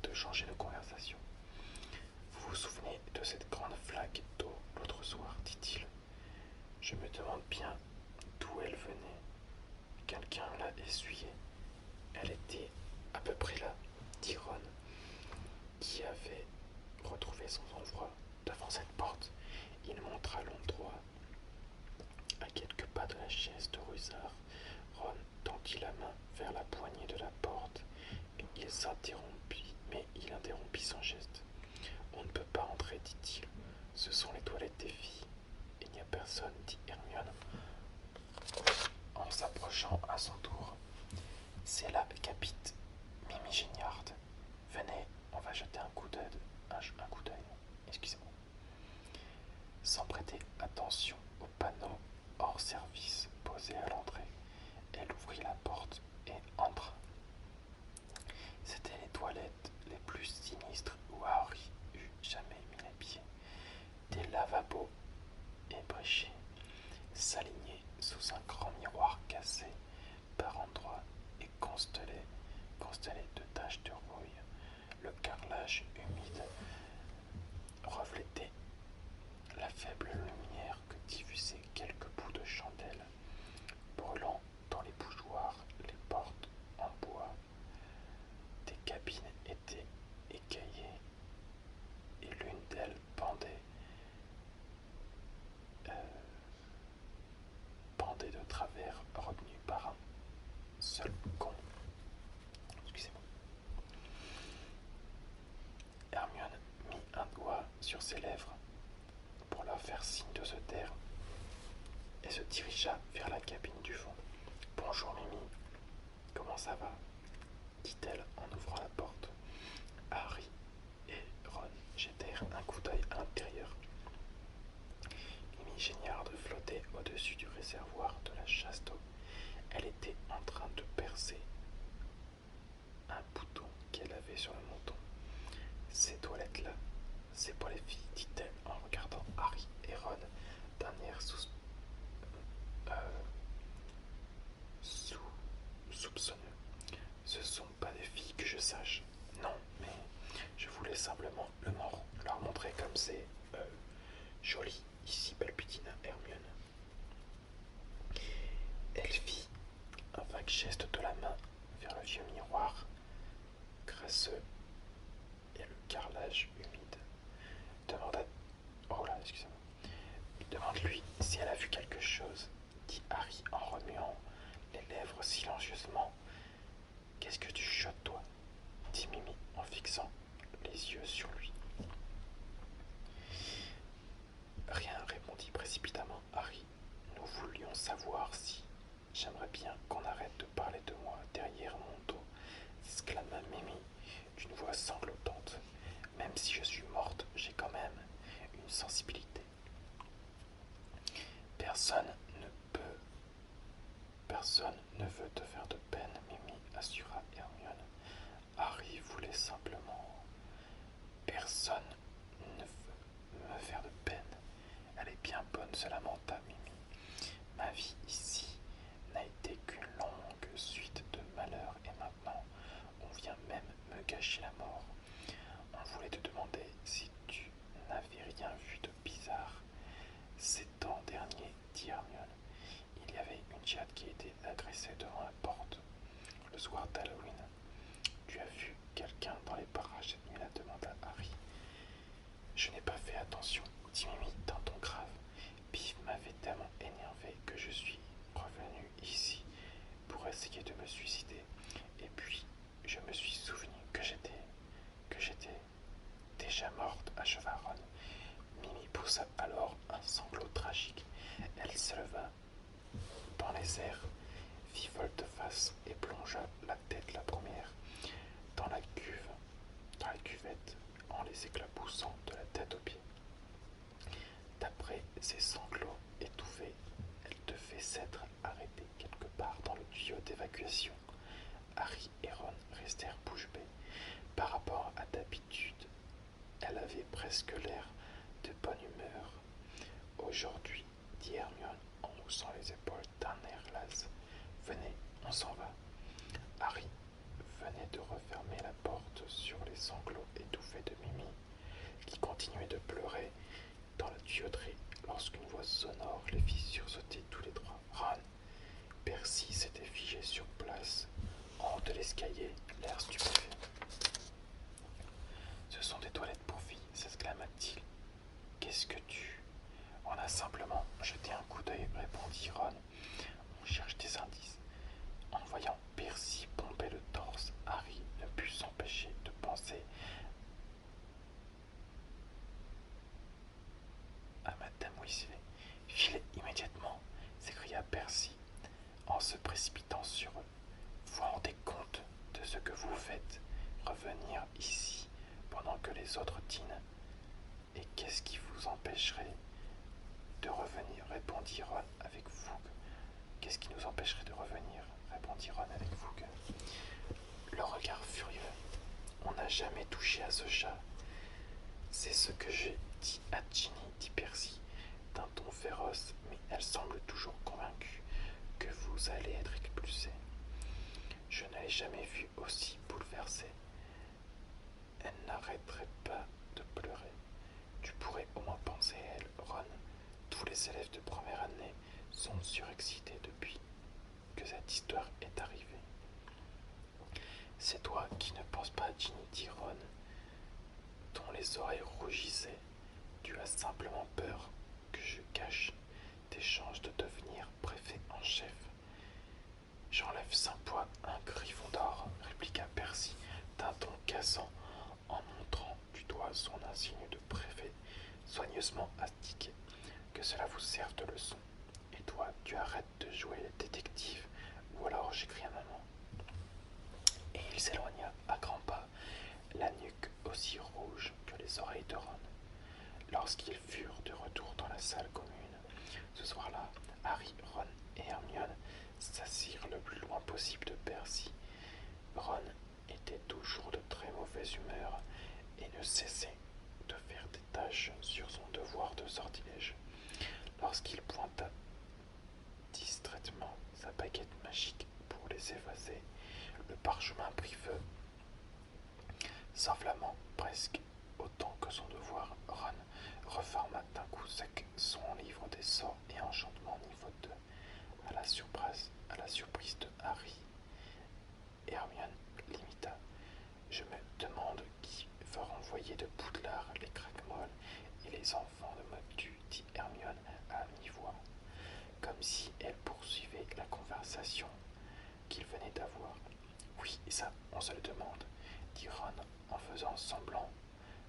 de changer de conversation. Vous vous souvenez de cette grande flaque d'eau l'autre soir, dit-il. Je me demande bien d'où elle venait. Quelqu'un l'a essuyée. Elle était à peu près là, dit Ron, qui avait retrouvé son sang-froid devant cette porte. Il montra l'endroit à quelques pas de la chaise de Rusard. Ron tendit la main vers la poignée de la porte, mais il interrompit son geste. On ne peut pas entrer, dit-il. Ce sont les toilettes des filles. Il n'y a personne, dit Hermione, en s'approchant à son tour. C'est là qu'habite Mimi Géniard. Venez, on va jeter un coup d'œil. Excusez-moi. Sans prêter attention au panneau hors service posé à l'entrée, elle ouvrit la porte et entra. C'étaient les toilettes les plus sinistres où Harry eût jamais mis les pieds. Des lavabos ébréchés s'alignaient sous un grand miroir cassé par endroits et constellé de taches de rouille. Le carrelage humide reflétait la faible lumière que diffusaient quelques bouts de chandelle, brûlant dans les bougeoirs. Les portes en bois des cabines étaient écaillées et l'une d'elles pendait de travers, retenue par un seul con. Excusez-moi. Hermione mit un doigt sur ses lèvres pour leur faire signe de se taire et se dirigea vers la cabine du fond. Bonjour Mimi, comment ça va? Dit-elle en ouvrant la porte. Harry et Ron jetèrent un coup d'œil à l'intérieur. Mimi Géniard flottait au-dessus du réservoir de la chasse d'eau. Elle était en train de percer un bouton qu'elle avait sur le menton. Ces toilettes-là, c'est pour les filles, dit-elle en regardant Harry et Ron d'un air soupçonneux. Ce sont pas des filles que je sache. Non, mais je voulais simplement leur montrer comme c'est joli ici, balbutina Hermione. Elle fit un vague geste de la main vers le vieux miroir crasseux et le carrelage humide. Oh là, excusez-moi. Demande-lui si elle a vu quelque chose, dit Harry en remuant les lèvres silencieusement. Qu'est-ce que tu chuchotes, toi? Dit Mimi en fixant les yeux sur lui. Rien, répondit précipitamment Harry. Nous voulions savoir si... J'aimerais bien qu'on arrête de parler de moi derrière mon dos, s'exclama Mimi d'une voix sanglotante. Même si je suis morte, j'ai quand même une sensibilité. Personne ne veut te faire de peine, Mimi, assura Hermione. Harry voulait simplement... Personne ne veut me faire de peine. Elle est bien bonne, se lamenta Mimi. Ma vie ici n'a été qu'une longue suite de malheurs et maintenant on vient même me gâcher la mort. On voulait te demander si tu n'avais rien vu de bizarre ces temps derniers, dit Hermione. Il y avait une chatte qui était agressée devant la porte le soir d'Halloween. Tu as vu quelqu'un dans les parages cette nuit-là, demanda Harry. Je n'ai pas fait attention, dit Mimi d'un ton grave. Biff m'avait tellement énervé que je suis revenue ici pour essayer de me suicider. Et puis, je me suis souvenu que j'étais déjà morte, acheva Ron. Mimi poussa alors un sanglot tragique. Elle se leva dans les airs, fit volte-face et plongea la tête la première dans la cuvette, en les éclaboussant de la tête aux pieds. D'après ses sanglots étouffés, devait s'être arrêtée quelque part dans le tuyau d'évacuation. Harry et Ron restèrent bouche bée. Par rapport à d'habitude, elle avait presque l'air de bonne humeur. Aujourd'hui, dit Hermione en haussant les épaules d'un air las. Venez, on s'en va. Harry venait de refermer la porte sur les sanglots étouffés de Mimi, qui continuait de pleurer dans la tuyauterie lorsqu'une voix sonore les fit sursauter tous les trois. Ron, Percy s'était figé sur place, en haut de l'escalier, l'air stupéfait. Ce sont des toilettes pour filles, s'exclama-t-il. Qu'est-ce que tu... On a simplement jeté un coup d'œil, répondit Ron. On cherche des indices. En voyant Percy pomper le torse, Harry ne put s'empêcher de penser à Madame Weasley. Filez immédiatement, s'écria Percy en se précipitant sur eux. Vous vous rendez compte de ce que vous faites? Revenir ici pendant que les autres dînent. Et qu'est-ce qui vous empêcherait de revenir? Répondit Ron avec fougue. Qu'est-ce qui nous empêcherait de revenir? Répondit Ron avec fougue. Le regard furieux. On n'a jamais touché à ce chat. C'est ce que j'ai dit à Ginny, dit Percy, d'un ton féroce, mais elle semble toujours convaincue que vous allez être expulsé. Je ne l'ai jamais vue aussi bouleversée. Elle n'arrêterait pas de pleurer. Tu pourrais au moins penser à elle, Ron. Tous les élèves de première année sont surexcités depuis que cette histoire est arrivée. C'est toi qui ne penses pas à Ginny, dit Ron, dont les oreilles rougissaient. Tu as simplement peur que je cache tes chances de devenir préfet en chef. J'enlève 5 points à un Gryffondor, répliqua Percy d'un ton cassant en montrant du doigt son insigne de préfet soigneusement astiqué. Que cela vous serve de leçon. Et toi, tu arrêtes de jouer les détectives, ou alors j'écris à maman. Et il s'éloigna à grands pas, la nuque aussi rouge que les oreilles de Ron. Lorsqu'ils furent de retour dans la salle commune, ce soir-là, Harry, Ron et Hermione s'assirent le plus loin possible de Percy. Ron était toujours de très mauvaise humeur et ne cessait de faire des tâches sur son devoir de sortilège. Lorsqu'il pointa distraitement sa baguette magique pour les effacer, le parchemin prit feu, s'enflammant presque autant que son devoir. Ron referma d'un coup sec son livre des sorts et enchantements niveau 2, à la surprise de Harry. Hermione l'imita. Je me demande qui va renvoyer de Poudlard les craquemolles et les enfants de Moldu, dit Hermione à mi-voix, comme si elle poursuivait la conversation qu'ils venaient d'avoir. Oui, ça, on se le demande, dit Ron en faisant semblant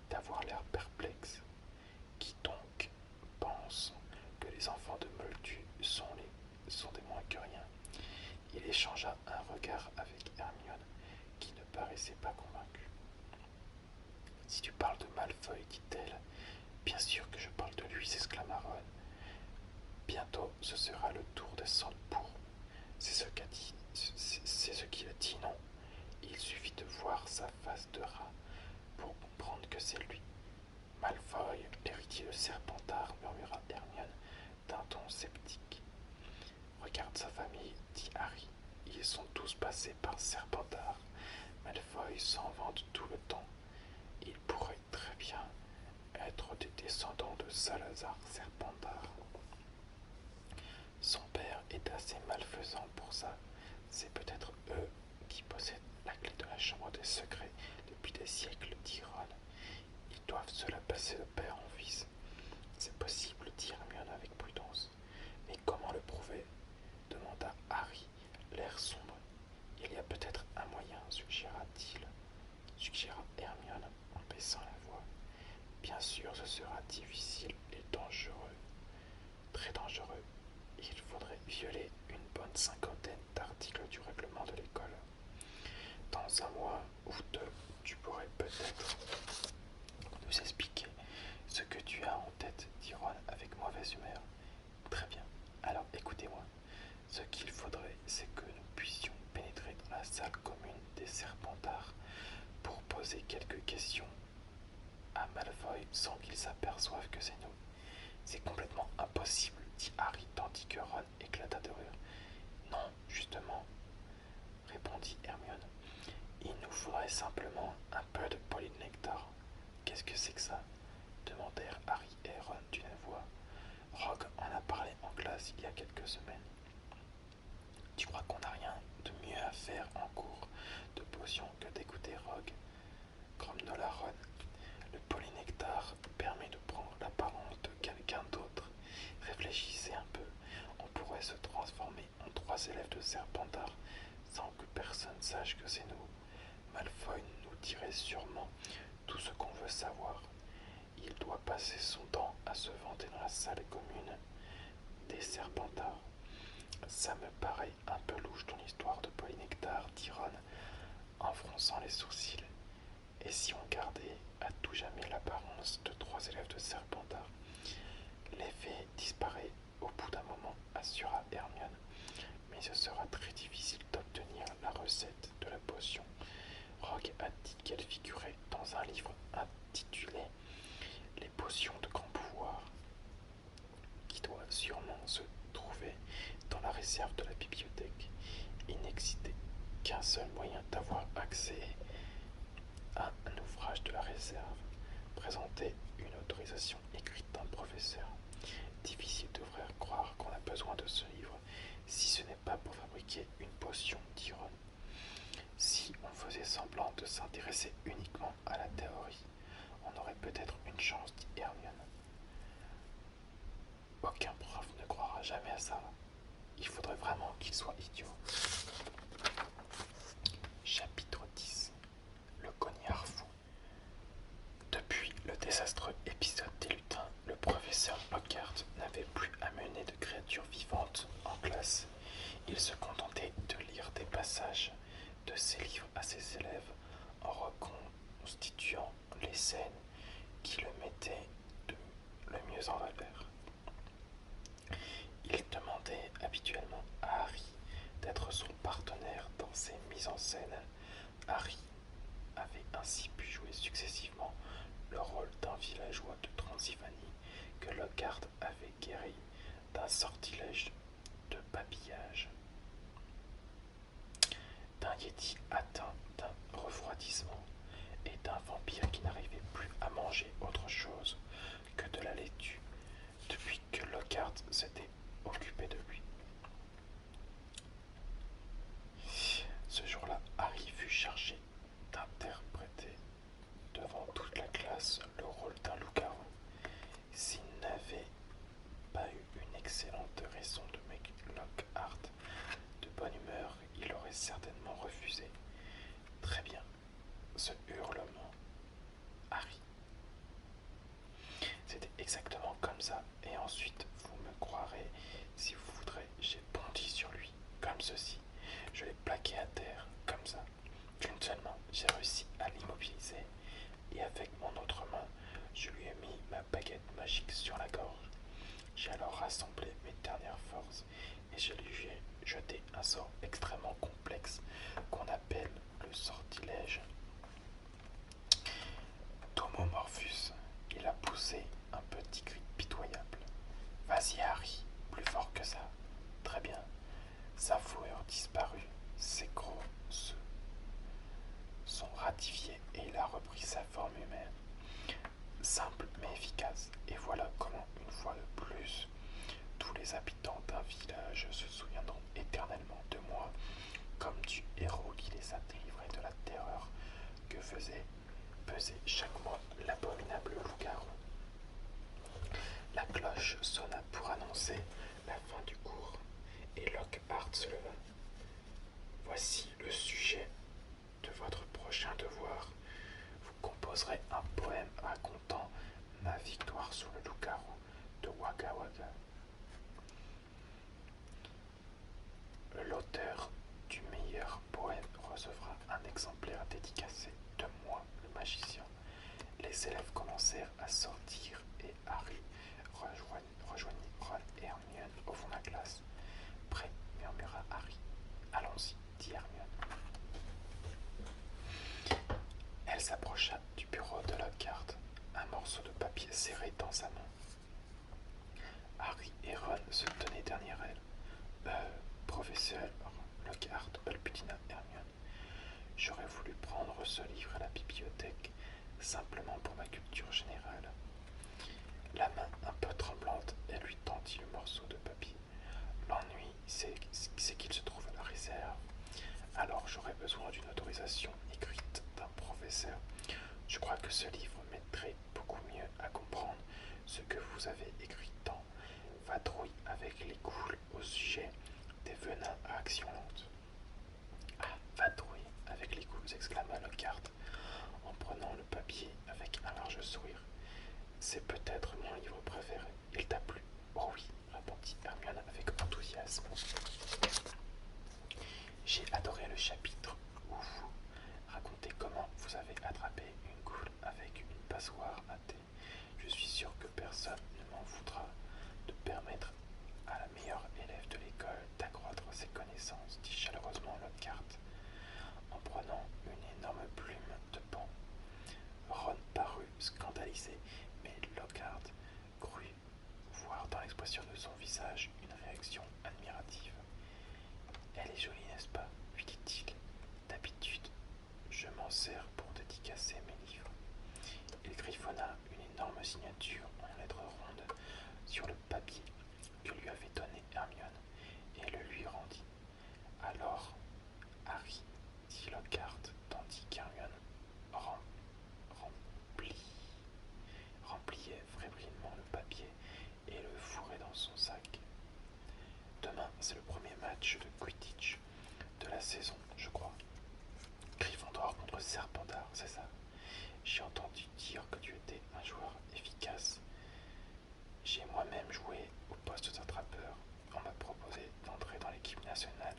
d'avoir l'air perplexe. Qui donc pense que les enfants de Moldu sont des moins que rien? Il échangea un regard avec Hermione, qui ne paraissait pas convaincue. Si tu parles de Malfoy, dit-elle. Bien sûr que je parle de lui, s'exclama Ron. Bientôt ce sera le tour des Sandbourg. C'est ce qu'il a dit, non? Il suffit de voir sa face de rat pour comprendre que c'est lui. Malfoy, l'héritier de Serpentard, murmura Hermione d'un ton sceptique. Regarde sa famille, dit Harry. Ils sont tous passés par Serpentard. Malfoy s'en vante tout le temps. Il pourrait très bien être des descendants de Salazar Serpentard. Son père est assez malfaisant pour ça. C'est peut-être eux qui possèdent la clé de la chambre des secrets depuis des siècles, dit Ron. Ils doivent se la passer de père en fils. C'est possible, dit Hermione avec prudence. Mais comment le prouver? Demanda Harry, l'air sombre. Il y a peut-être un moyen, suggéra Hermione en baissant la voix. Bien sûr, ce sera difficile et dangereux. Très dangereux. Il faudrait violer une bonne 50aine d'articles du règlement de l'école. Dans un mois ou 2, tu pourrais peut-être nous expliquer ce que tu as en tête, dit Ron avec mauvaise humeur. Très bien, alors écoutez-moi. poser quelques questions à Malfoy sans qu'il s'aperçoive que c'est nous. C'est complètement impossible, dit Harry tandis que Ron éclata de rire. Non, justement, répondit Hermione. Il nous faudrait simplement un peu de polynectar. Qu'est-ce que c'est que ça? Demandèrent Harry et Ron d'une voix. Rogue en a parlé en classe il y a quelques semaines. Tu crois qu'on n'a rien de mieux à faire en cours de potions que d'écouter Rogue? Grommela Ron. Le polynectar permet de prendre l'apparence de quelqu'un d'autre. Réfléchissez un peu. On pourrait se transformer en 3 élèves de Serpentard sans que personne sache que c'est nous. Malfoy nous dirait sûrement tout ce qu'on veut savoir. Il doit passer son temps à se vanter dans la salle commune des Serpentards. Ça me paraît un peu louche ton histoire de polynectar, dit Ron en fronçant les sourcils. Et si on gardait à tout jamais l'apparence de 3 élèves de Serpentard? L'effet disparaît au bout d'un moment, assura Hermione, mais ce sera très difficile d'obtenir la recette de la potion. Rogue a dit qu'elle figurait dans un livre intitulé Les potions de grand pouvoir, qui doit sûrement se trouver dans la réserve de la bibliothèque. Il n'existait qu'un seul moyen d'avoir accès à un ouvrage de la réserve, présenter une autorisation écrite d'un professeur. Difficile de faire croire qu'on a besoin de ce livre, si ce n'est pas pour fabriquer une potion, dit Ron. Si on faisait semblant de s'intéresser uniquement à la théorie, on aurait peut-être une chance, dit Hermione. Aucun prof ne croira jamais à ça. Il faudrait vraiment qu'il soit idiot. Chapitre 10. Le cognard fou. Depuis le désastreux épisode des lutins, le professeur Lockhart n'avait plus à mener de créatures vivantes en classe. Il se contentait de lire des passages de ses livres à ses élèves en reconstituant les scènes qui le mettaient le mieux en valeur. Il demandait habituellement à Harry d'être son partenaire dans ses mises en scène. Harry avait ainsi pu jouer successivement le rôle d'un villageois de Transylvanie que Lockhart avait guéri d'un sortilège de babillage, d'un yéti atteint d'un refroidissement et d'un vampire qui n'arrivait plus à manger autre chose que de la laitue depuis que Lockhart s'était occupé de lui. Ce jour-là, Harry fut chargé d'interpréter devant toute la classe le rôle d'un loup-garou. S'il n'avait pas eu une excellente raison de mettre Lockhart de bonne humeur, il aurait certainement refusé. Très bien, ce hurlement, Harry. C'était exactement comme ça, et ensuite vous me croirez si vous voudrez, j'ai bondi sur lui, comme ceci. Je l'ai plaqué à terre, comme ça. D'une seule main, j'ai réussi à l'immobiliser, et avec mon autre main, je lui ai mis ma baguette magique sur la gorge. J'ai alors rassemblé mes dernières forces, et je lui ai jeté un sort extrêmement complexe qu'on appelle le sortilège d'Homomorphus. Il a poussé un petit cri pitoyable. Vas-y Harry, plus fort que ça. Très bien. Sa fourrure disparut, ses gros œufs sont ratifiés et il a repris sa forme humaine. Simple mais efficace. Et voilà comment, une fois de plus, tous les habitants d'un village se souviendront éternellement de moi comme du héros qui les a délivrés de la terreur que faisait peser chaque mois l'abominable loup-garou. La cloche sonna pour annoncer la fin du cours, et Lockhart se leva. Voici le sujet de votre prochain devoir. Vous composerez un poème racontant ma victoire sur le loup-garou de Wagga Wagga. L'auteur du meilleur poème recevra un exemplaire dédicacé de moi, le magicien. Les élèves commencèrent à sortir et Harry rejoignit Ron et Hermione au fond de la classe. Prêt, murmura Harry. Allons-y, dit Hermione. Elle s'approcha sa main. Harry et Ron se tenaient derrière elle. Professeur Lockhart, balbutina Hermione. J'aurais voulu prendre ce livre à la bibliothèque, simplement pour ma culture générale. La main un peu tremblante, elle lui tendit le morceau de papier. L'ennui, c'est qu'il se trouve à la réserve. Alors j'aurais besoin d'une autorisation écrite d'un professeur. Je crois que ce livre m'aiderait beaucoup mieux à comprendre ce que vous avez écrit dans Vadrouille avec les ghouls au sujet des venins à action lente. Ah, vadrouille avec les ghouls, s'exclama Lockhart en prenant le papier avec un large sourire. C'est peut-être mon livre préféré. Il t'a plu? Oh oui, répondit Hermione avec enthousiasme. J'ai adoré le chapitre où vous racontez comment vous avez attrapé une goule avec une passoire à thé. Je suis sûr que personne ne m'en voudra de permettre à la meilleure élève de l'école d'accroître ses connaissances, dit chaleureusement Lockhart en prenant une énorme plume de banc. Ron parut scandalisé, mais Lockhart crut voir dans l'expression de son visage une réaction admirative. Elle est jolie, n'est-ce pas? Lui dit-il. D'habitude, je m'en sers pour dédicacer mes livres. Il griffonna une énorme signature en lettres rondes sur le papier que lui avait donné Hermione et le lui rendit. Alors, Harry, dit Lockhart, tandis qu'Hermione rempliait fébrilement le papier et le fourrait dans son sac. Demain, c'est le premier match de Quidditch de la saison, je crois. Gryffondor contre Serpentard, c'est ça. J'ai entendu dire que tu étais un joueur efficace. J'ai moi-même joué au poste d'attrapeur. On m'a proposé d'entrer dans l'équipe nationale,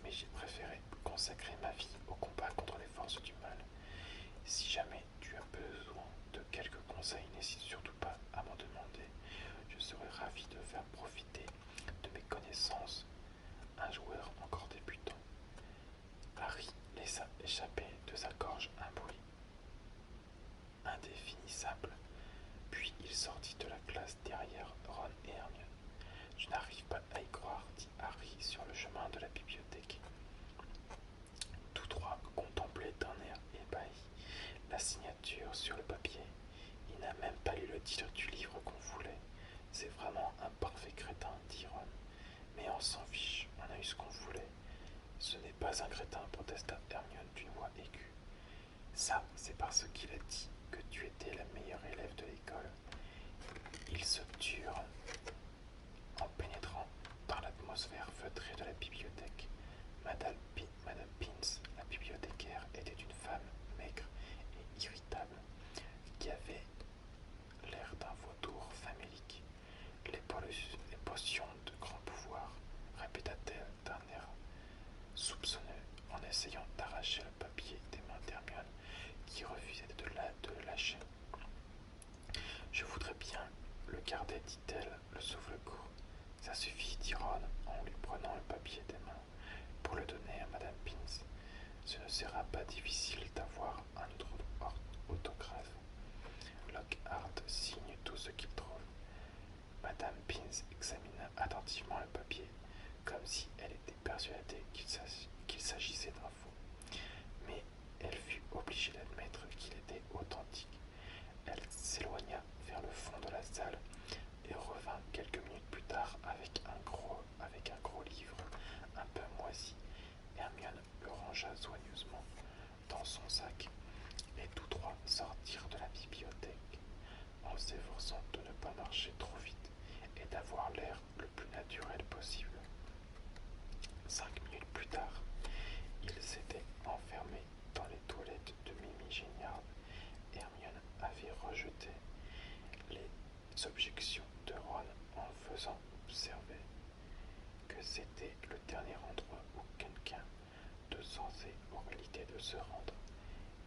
mais j'ai préféré consacrer ma vie au combat contre les forces du mal. Si jamais tu as besoin de quelques conseils, n'hésite surtout pas à m'en demander. Je serais ravi de faire profiter de mes connaissances un joueur encore débutant. Harry laissa échapper de sa gorge un bruit indéfinissable, puis il sortit de la classe derrière Ron et Hermione. Je n'arrive pas à y croire, dit Harry sur le chemin de la bibliothèque. Tous trois contemplaient d'un air ébahi la signature sur le papier. Il n'a même pas lu le titre du livre qu'on voulait. C'est vraiment un parfait crétin, dit Ron. Mais on s'en fiche, on a eu ce qu'on voulait. Ce n'est pas un crétin, protesta Hermione d'une voix aiguë. Ça, c'est parce qu'il a dit que tu étais la meilleure élève de l'école. Ils se turent en pénétrant dans l'atmosphère feutrée de la bibliothèque. Madame Pins, la bibliothécaire, était une femme maigre et irritable, qui avait l'air d'un vautour famélique. Les potions de grand pouvoir, répéta-t-elle d'un air soupçonneux en essayant d'arracher le papier des mains d'Hermione qui refusait de le lâcher. Je voudrais bien le garder, dit-elle, le souffle-court. Ça suffit, dit Ron en lui prenant le papier des mains pour le donner à Madame Pins. Ce ne sera pas difficile d'avoir un autre autographe. Lockhart signe tout ce qu'il trouve. Madame Pins examina attentivement le papier, comme si elle était persuadée qu'il s'agissait d'un faux. Mais elle fut obligée d'admettre qu'il était authentique. Elle s'éloigna vers le fond de la salle et revint quelques minutes plus tard avec un gros livre un peu moisi. Hermione le rangea soigneusement dans son sac et tous trois sortirent de la bibliothèque en s'efforçant de ne pas marcher trop vite et d'avoir l'air le plus naturel possible. 5 minutes plus tard, ils s'étaient enfermés dans les toilettes de Mimi Géniard. Hermione avait rejeté les objections de Ron en faisant observer que c'était le dernier endroit où quelqu'un de censé aurait l'idée de se rendre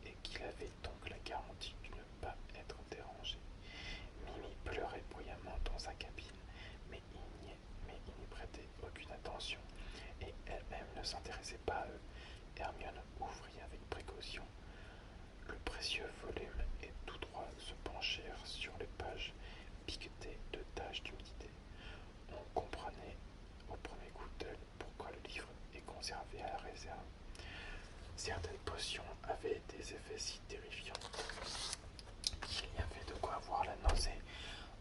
et qu'il avait donc la garantie de ne pas être dérangé. Mimi pleurait bruyamment dans sa cabine, mais il n'y prêtait aucune attention et elle-même ne s'intéressait pas à eux. Hermione ouvrit avec précaution le précieux volume et tous trois se penchèrent sur les pages réserve. Certaines potions avaient des effets si terrifiants qu'il y avait de quoi avoir la nausée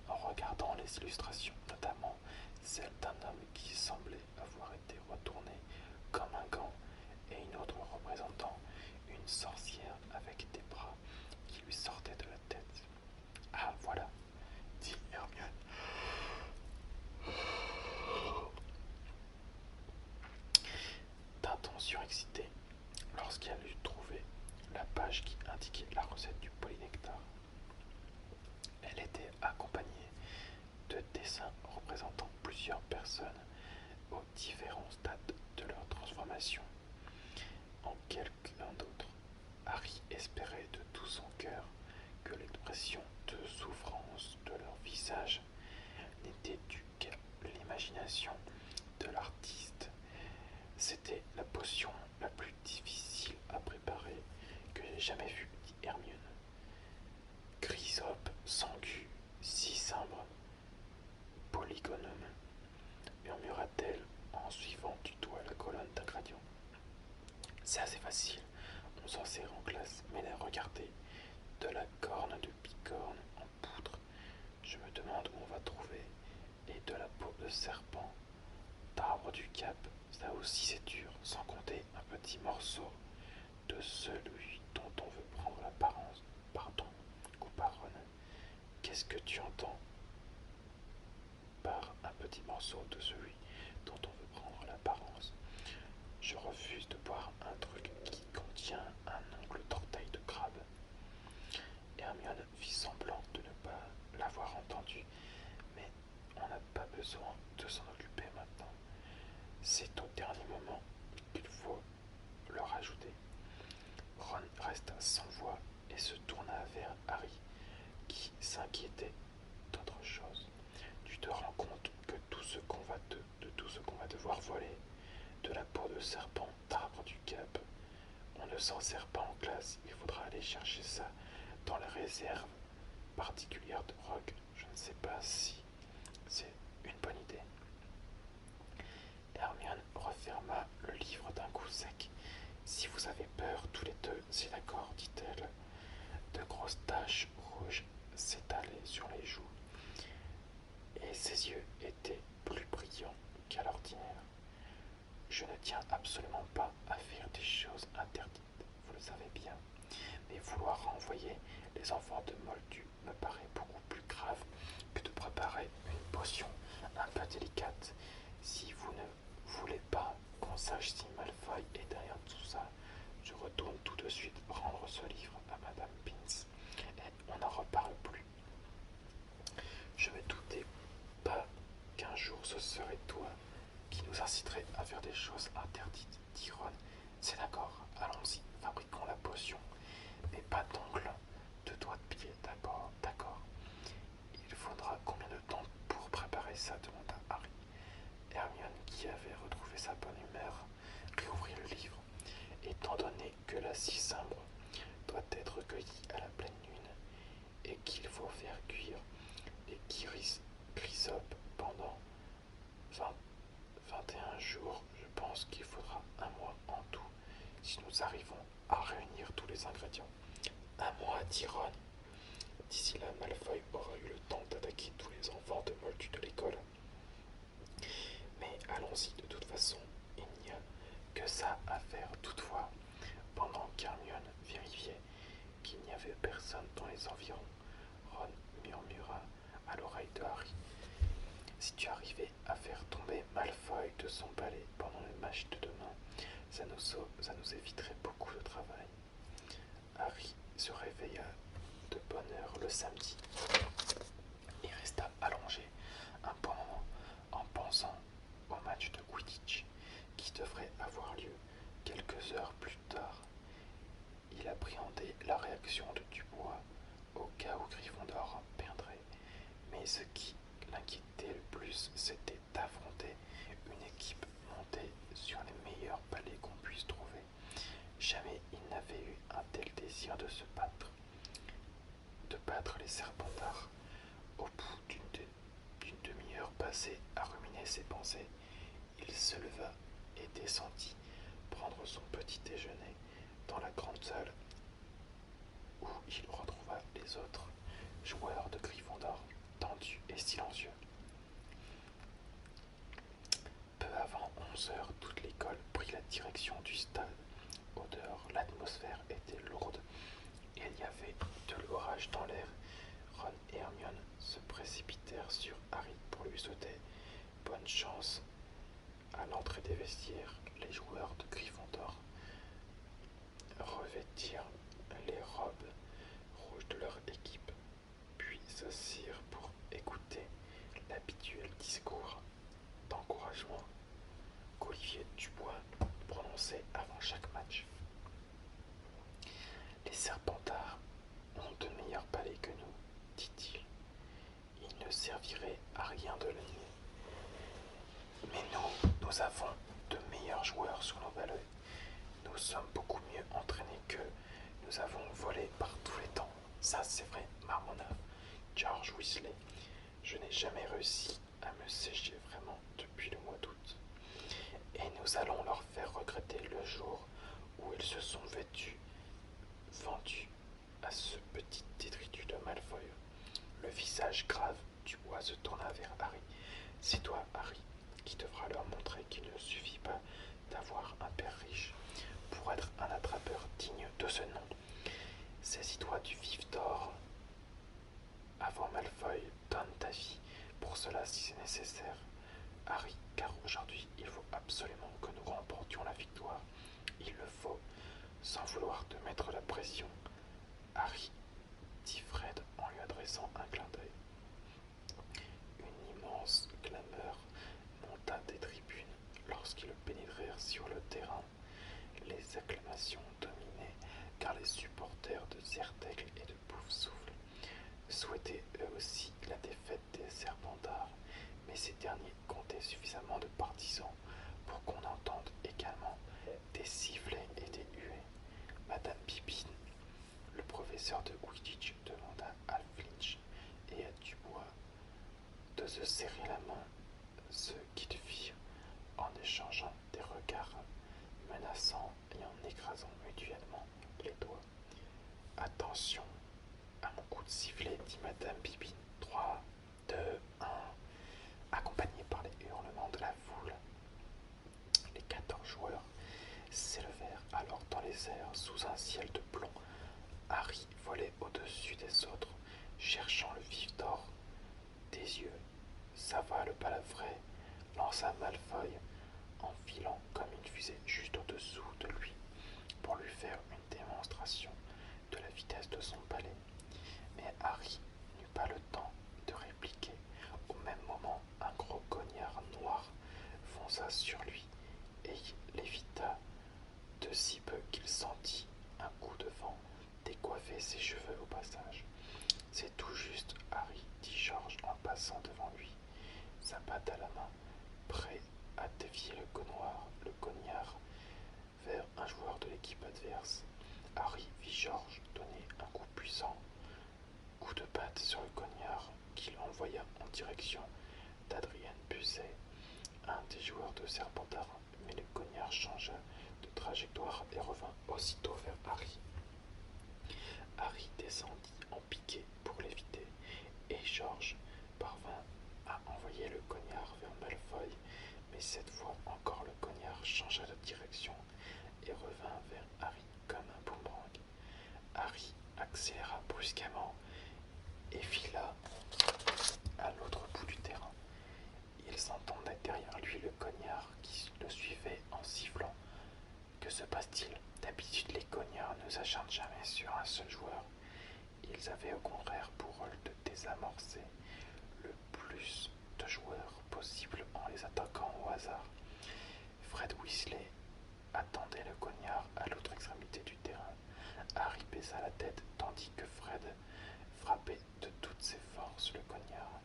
en regardant les illustrations, notamment celle d'un homme qui semblait avoir été retourné comme un gant et une autre représentant une sorcière avec des bras qui lui sortaient de la tête. Ah voilà, dit Hermione. D'un ton surexcité, lorsqu'elle eut trouvé la page qui indiquait la recette du polynectar. Elle était accompagnée de dessins représentant plusieurs personnes aux différents stades de leur transformation en quelqu'un d'autre. Harry espérait de tout son cœur que l'expression de souffrance de leur visage n'était due qu'à l'imagination de l'artiste. C'était la potion la plus difficile à préparer que j'ai jamais vue, dit Hermione. Chrysope, sangu, cimbre, polygonum, murmura-t-elle en suivant du doigt la colonne d'ingrédients. C'est assez facile, on s'en sert en classe, mais regardez, de la corne de bicorne en poudre, je me demande où on va trouver, et de la peau de serpent, d'arbre du cap, ça aussi c'est dur, sans compter un petit morceau de celui dont on veut prendre l'apparence. Pardon, coupa Ron. Qu'est-ce que tu entends par un petit morceau de celui dont on veut prendre l'apparence? Je refuse de boire un truc qui contient un ongle d'orteil de crabe. Hermione fit semblant de ne pas l'avoir entendu, mais on n'a pas besoin de s'en occuper maintenant. C'est au dernier moment qu'il faut le rajouter. Ron resta sans voix et se tourna vers Harry, qui s'inquiétait d'autre chose. Tu te rends compte que tout ce qu'on va devoir voler, de la peau de serpent, d'arbre du cap, on ne s'en sert pas en classe, il faudra aller chercher ça dans la réserve particulière de Rogue. Je ne sais pas si c'est une bonne idée. Hermione referma le livre d'un coup sec. Si vous avez peur tous les deux, c'est d'accord, dit-elle. De grosses taches rouges s'étalaient sur les joues, et ses yeux étaient plus brillants qu'à l'ordinaire. Je ne tiens absolument pas à faire des choses interdites, vous le savez bien, mais vouloir renvoyer les enfants de Moldu me paraît beaucoup plus grave que de préparer une potion un peu délicate. Si vous ne voulez pas qu'on sache si Malfoy est derrière tout ça, je retourne tout de suite rendre ce livre à Madame Pince et on n'en reparle plus. Je me doutais pas qu'un jour ce serait toi qui nous inciterait à faire des choses interdites, dit Ron. C'est d'accord, allons-y, fabriquons la potion, mais pas d'ongles, de doigts de pied, d'accord. Il faudra combien de temps pour préparer ça, demanda Harry. Hermione, qui avait retrouvé sa bonne humeur, réouvrit le livre. Étant donné que la cimbre doit être cueillie à la pleine lune et qu'il faut faire cuire les chrysopes pendant 21 jours, je pense qu'il faudra un mois en tout si nous arrivons à réunir tous les ingrédients. Un mois, dit Ron. D'ici là, Malfoy aura eu le temps d'attaquer tous les enfants de Moldu de l'école. Mais allons-y, de toute façon, il n'y a que ça à faire. Toutefois, pendant qu'Hermione vérifiait qu'il n'y avait personne dans les environs, Ron murmura à l'oreille de Harry. Si tu arrivais à faire tomber Malfoy de son balai pendant le match de demain, ça nous éviterait beaucoup de travail. Harry se réveilla de bonne heure le samedi et resta allongé un bon moment en pensant au match de Quidditch qui devrait avoir lieu quelques heures plus tard. Il appréhendait la réaction de Dubois au cas où Gryffondor perdrait, mais ce qui l'inquiétait le plus, c'était d'affronter une équipe montée sur les meilleurs palais qu'on puisse trouver. Jamais il n'avait eu un tel désir de se battre, les Serpentards. Au bout d'une demi-heure passée à ruminer ses pensées, il se leva et descendit prendre son petit déjeuner dans la grande salle où il retrouva les autres joueurs de Gryffondor, tendus et silencieux. Peu avant 11 heures, toute l'école prit la direction du stade. Au dehors, l'atmosphère était lourde et il y avait de l'orage dans l'air. Ron et Hermione se précipitèrent sur Harry pour lui souhaiter bonne chance. À l'entrée des vestiaires, les joueurs de Gryffondor revêtirent les robes rouges de leur équipe, puis s'assirent pour écouter l'habituel discours d'encouragement qu'Olivier Dubois prononçait avant chaque match. Les Serpentards ont de meilleurs palais que nous, dit-il. Il ne servirait à rien de le nier. Mais nous avons de meilleurs joueurs sous nos balais. Nous sommes beaucoup mieux entraînés qu'eux. Nous avons volé par tous les temps. Ça, c'est vrai, marmonna George Weasley. Je n'ai jamais réussi à me sécher vraiment depuis le mois d'août. Et nous allons leur faire regretter le jour où ils se sont vendus à ce petit détritus de Malfoy. Le visage grave du bois se tourna vers Harry. C'est toi, Harry, qui devra leur montrer qu'il ne suffit pas d'avoir un père riche pour être un attrapeur digne de ce nom. Saisis-toi du vif d'or avant Malfoy, donne ta vie pour cela si c'est nécessaire, Harry, car aujourd'hui il faut absolument que nous remportions la victoire. Il le faut, sans vouloir te mettre la pression. Harry, dit Fred en lui adressant un clin d'œil. Une immense clameur monta des tribunes lorsqu'ils pénétrèrent sur le terrain. Les acclamations dominaient car les supporters de Zertaigle et de Poufsouffle souhaitaient eux aussi la défaite des Serpentards, mais ces derniers comptaient suffisamment de partisans pour qu'on entende également des sifflets et des huées. Madame Pippin, le professeur de Quidditch, demanda à Filch et à Dubois de se serrer la main, ce qu'ils firent en échangeant des regards menaçants et en écrasant mutuellement les doigts. Attention à mon coup de sifflet, dit Madame Pippin. 3, 2, 1. Accompagnés par les hurlements de la foule, les 14 joueurs s'élevèrent alors dans les airs sous un ciel de plomb. Harry volait au-dessus des autres, cherchant le vif d'or des yeux. Ça va le balafré, lança Malfoy en filant comme une fusée juste au-dessous de lui pour lui faire une démonstration de la vitesse de son balai. Mais Harry n'eut pas le temps de répliquer. Au même moment, un gros cognard noir fonça sur lui et l'évita de si peu qu'il sentit un coup de vent décoiffer ses cheveux au passage. C'est tout juste, Harry, dit George en passant devant lui, sa patte à la main, prêt à dévier le cognard vers un joueur de l'équipe adverse. Harry vit George donner un coup puissant, coup de patte sur le cognard qu'il envoya en direction d'Adrien Pusey, un des joueurs de Serpentard, mais le cognard changea de trajectoire et revint aussitôt vers Harry. Harry descendit en piqué pour l'éviter, et George parvint à envoyer le cognard vers Malfoy, mais cette fois encore le cognard changea de direction et revint vers Harry comme un boomerang. Harry accéléra brusquement et fila à l'autre bout du terrain. Il s'entendait derrière lui le cognard qui le suivait en sifflant. Que se passe-t-il? D'habitude, les cognards ne s'acharnent jamais sur un seul joueur. Ils avaient au contraire pour rôle de désamorcer le plus de joueurs possible en les attaquant au hasard. Fred Weasley attendait le cognard à l'autre extrémité du terrain. Harry baissa la tête tandis que Fred frappait de toutes ses forces le cognard,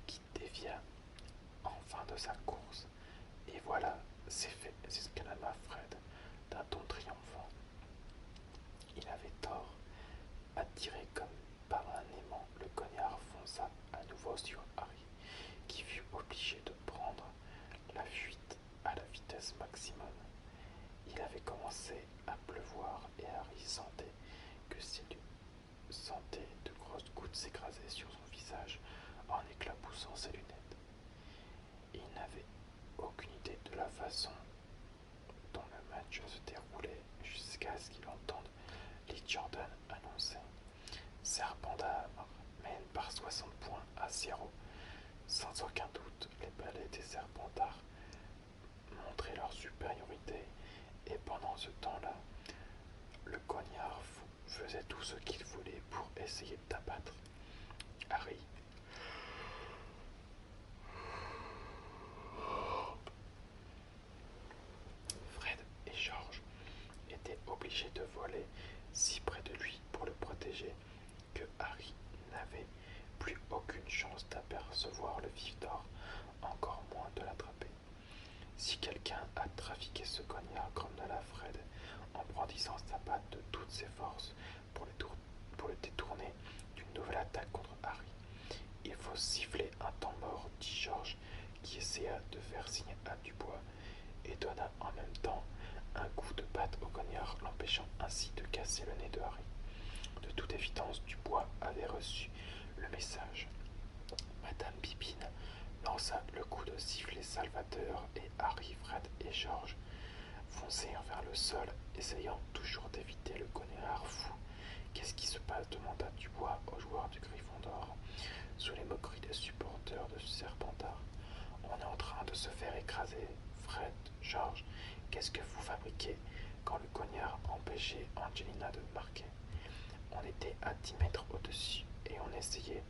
qui dévia enfin de sa course. Et voilà, c'est fait, s'exclama Fred d'un ton triomphant. Il avait tort. Attiré comme par un aimant, le cognard fonça à nouveau sur Harry, qui fut obligé de prendre la fuite à la vitesse maximum. Il avait sentait de grosses gouttes s'écraser sur son visage en éclaboussant ses lunettes. Il n'avait aucune idée de la façon dont le match se déroulait jusqu'à ce qu'il entende Lee Jordan annoncer Serpentard mène par 60 points à 0. Sans aucun doute, les balais des Serpentards montraient leur supériorité et pendant ce temps-là, le cognard faisait tout ce qu'il voulait pour essayer d'abattre Harry. Fred et George étaient obligés de voler si près de lui pour le protéger que Harry n'avait plus aucune chance d'apercevoir le vif d'or, encore moins de l'attraper. Si quelqu'un a trafiqué ce cognard, grommela Fred en brandissant sa patte de toutes ses forces pour le détourner d'une nouvelle attaque contre Harry. Il faut siffler un temps mort, dit George, qui essaya de faire signe à Dubois et donna en même temps un coup de patte au cognard, l'empêchant ainsi de casser le nez de Harry. De toute évidence, Dubois avait reçu le message. Madame Bipine lança le coup de sifflet salvateur et Harry, Fred et George foncèrent vers le sol, essayant toujours d'éviter le cognard fou. Qu'est-ce qui se passe demanda Dubois aux joueurs du Gryffondor, sous les moqueries des supporters de Serpentard. On est en train de se faire écraser. Fred, George, qu'est-ce que vous fabriquez quand le cognard empêchait Angelina de marquer? On était à 10 mètres au-dessus et on essayait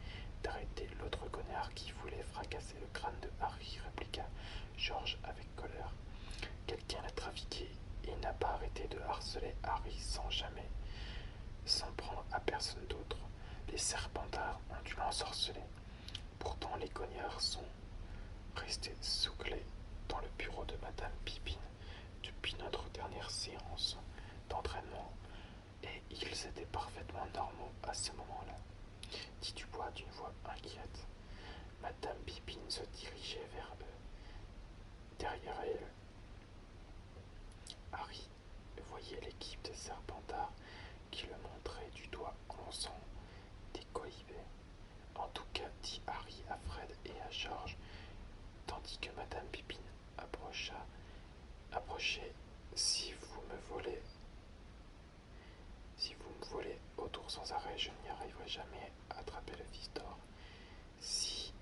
d'arrêter l'autre cognard qui voulait fracasser le crâne de Harry, répliqua George avec colère. Quelqu'un l'a trafiqué et n'a pas arrêté de harceler Harry sans jamais s'en prendre à personne d'autre. Les Serpentards ont dû l'ensorceler. Pourtant les cognards sont restés sous clé dans le bureau de Madame Pipine depuis notre dernière séance d'entraînement et ils étaient parfaitement normaux à ce moment-là, dit Dubois d'une voix inquiète. Madame Pipine se dirigeait vers eux. Derrière elle, Harry voyait l'équipe des Serpentards qui le montrait du doigt en lançant des colibés. En tout cas, dit Harry à Fred et à George, tandis que Madame Pipine approchait. Si vous me volez autour sans arrêt, je n'y arriverai jamais à attraper le fils d'or.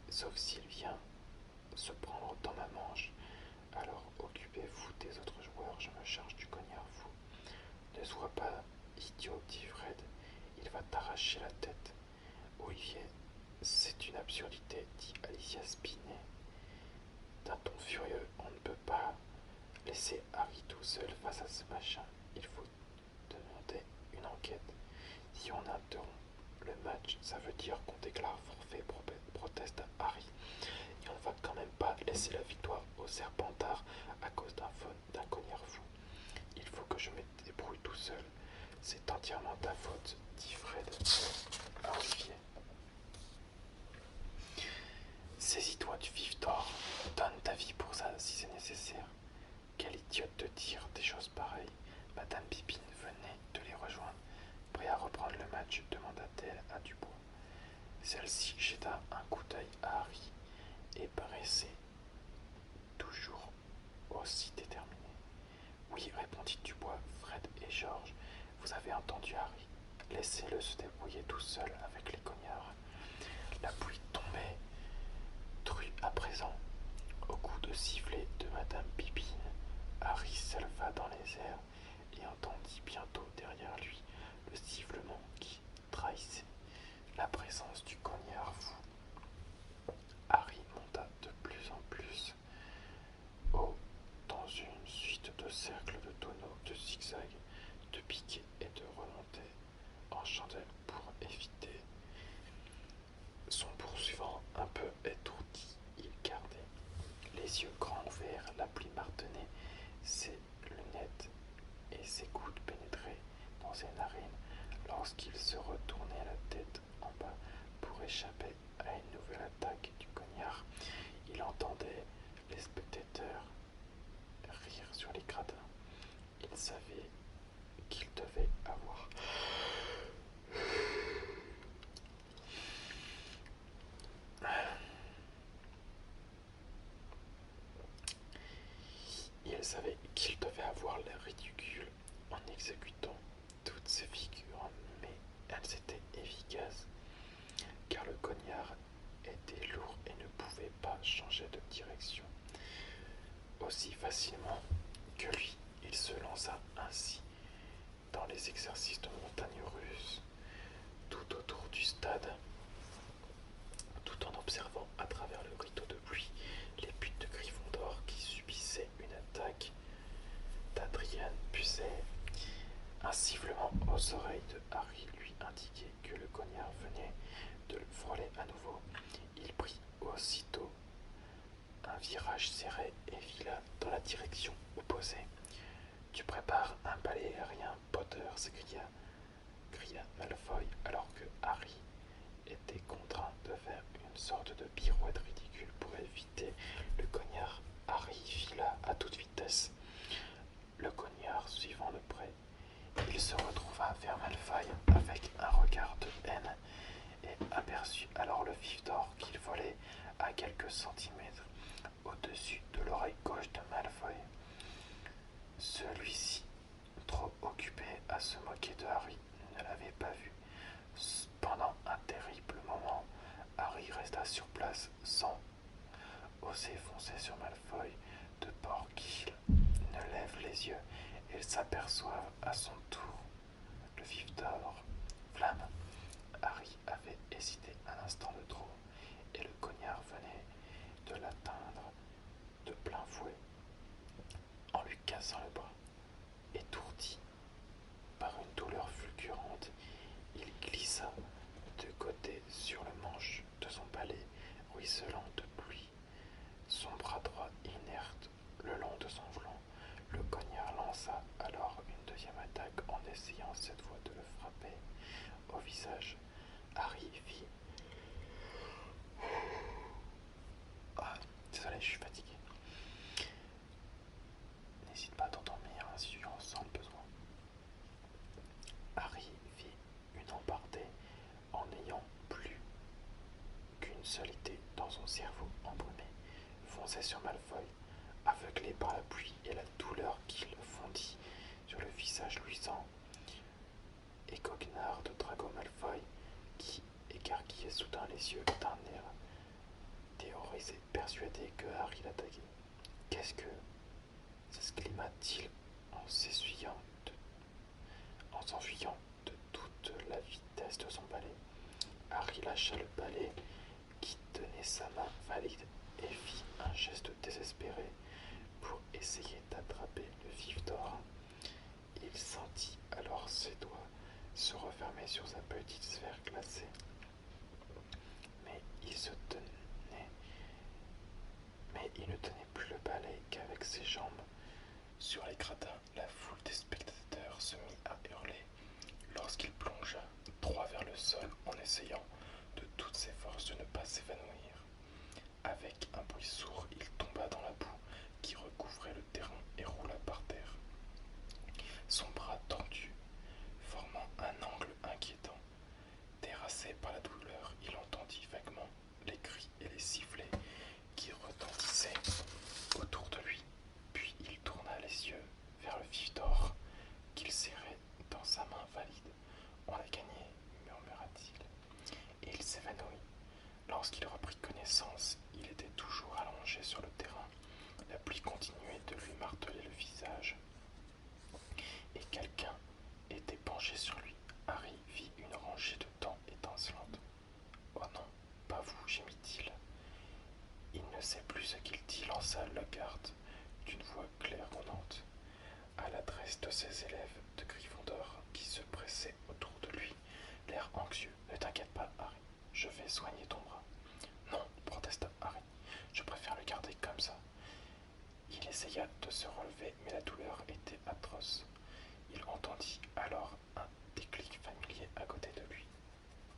Sauf s'il vient se prendre dans ma manche. Alors occupez-vous des autres joueurs, je me charge du cognard fou. Ne sois pas idiot, dit Fred, il va t'arracher la tête. Olivier, c'est une absurdité, dit Alicia Spinnet. D'un ton furieux, on ne peut pas laisser Harry tout seul face à ce machin. Il faut demander une enquête. Si on interrompt le match, ça veut dire qu'on déclare forfait, proteste Harry. Et on ne va quand même pas laisser la victoire aux Serpentards à cause d'un cognard fou. Il faut que je me débrouille tout seul. C'est entièrement ta faute, dit Fred à Olivier. Saisis-toi du vif d'or, donne ta vie pour ça si c'est nécessaire. Quelle idiote de dire des choses pareilles. Madame Pipine venait de les rejoindre. Prêt à reprendre le match, demanda-t-elle à Dubois. Celle-ci jeta un coup d'œil à Harry et paraissait toujours aussi déterminée. Oui, répondit Dubois, Fred et George, vous avez entendu Harry. Laissez-le se débrouiller tout seul avec les cognards. La pluie tombait drue à présent. Au coup de sifflet de Madame Pipine, Harry s'éleva dans les airs et entendit bientôt derrière lui le sifflement qui trahissait la présence du cognard fou. Harry monta de plus en plus haut dans une suite de cercles, de tonneaux, de zigzags, de piquets et de remontées en chandelle pour éviter son poursuivant un peu étourdi. Il gardait les yeux grands ouverts, la pluie martonnait ses lunettes et ses coudes pénétraient dans ses narines lorsqu'il se retournait la tête en bas pour échapper à une nouvelle attaque du cognard. Il entendait les spectateurs rire sur les gradins. Il savait qu'il devait avoir savait qu'il devait avoir l'air ridicule en exécutant toutes ces figures, mais elles étaient efficaces, car le cognard était lourd et ne pouvait pas changer de direction aussi facilement que lui. Il se lança ainsi dans les exercices de montagne russe tout autour du stade, tout en observant à travers le rideau de pluie les buts de Gryffondor qui subissaient une attaque d'Adrian Pusey. Un sifflement aux oreilles de Harry lui indiquait que le cognard venait de le frôler à nouveau. Il prit aussitôt un virage serré et fila dans la direction opposée. Tu prépares un balai aérien, Potter, cria Malfoy, alors que Harry était contraint de faire une sorte de pirouette ridicule pour éviter le cognard. Harry fila à toute vitesse, le cognard suivant de près. Il se retrouva vers Malfoy avec un regard de haine et aperçut alors le vif d'or qu'il volait à quelques centimètres au-dessus de l'oreille gauche de Malfoy. Celui-ci, trop occupé à se moquer de Harry, ne l'avait pas vu. Pendant un terrible moment, Harry resta sur place sans oser foncer sur Malfoy, de peur qu'il ne lève les yeux et s'aperçoive à son tour le vif d'or flamme. Harry avait hésité un instant de trop, et le cognard venait de l'atteindre de plein fouet en lui cassant le bras. Étourdi par une douleur fulgurante, il glissa de côté sur le manche de son balai ruisselant de pluie, son bras droit inerte le long de son flanc. Le cognard lança alors une deuxième attaque en essayant cette fois de le frapper au visage. Harry fit... désolé, je suis fatigué. N'hésite pas à t'endormir si on sent le besoin. Harry fit une embardée en n'ayant plus qu'une seule idée dans son cerveau embrumé. Foncer sur Malfoy, aveuglé par la pluie et la douleur qui le fondit sur le visage luisant, et goguenard de Drago Malfoy, qui écarquillait soudain les yeux d'un air terrorisé, persuadé que Harry l'attaquait. Qu'est-ce que... s'exclama-t-il en s'enfuyant de toute la vitesse de son balai. Harry lâcha le balai qui tenait sa main valide et fit un geste désespéré pour essayer d'attraper le vif d'or. Il sentit alors ses doigts se refermer sur sa petite sphère glacée. Mais il ne tenait plus le balai qu'avec ses jambes. Sur les gradins, la foule des spectateurs se mit à hurler lorsqu'il plongea droit vers le sol en essayant de toutes ses forces de ne pas s'évanouir. Avec un bruit sourd, il tomba dans la boue qui recouvrait le terrain et roula par terre, son bras tendu, formant un angle inquiétant. Terrassé par la douleur, il entendit vaguement les cris et les sifflets qui retentissaient autour de lui. Puis il tourna les yeux vers le vif d'or qu'il serrait dans sa main valide. On a gagné, murmura-t-il, et il s'évanouit. Lorsqu'il reprit connaissance, il était toujours allongé sur le terrain. La pluie continuait de lui marteler le visage, et quelqu'un était penché sur lui. Harry vit une rangée de dents étincelantes. « Oh non, pas vous, gémit-il. » Il ne sait plus ce qu'il dit, lança Lockhart d'une voix claironnante à l'adresse de ses élèves de Gryffondor qui se pressaient autour de lui, l'air anxieux. « Ne t'inquiète pas, Harry, je vais soigner ton bras. »« Non, protesta Harry, je préfère le garder comme ça. » Il essaya de se relever, mais la douleur était atroce. Il entendit alors un déclic familier à côté de lui.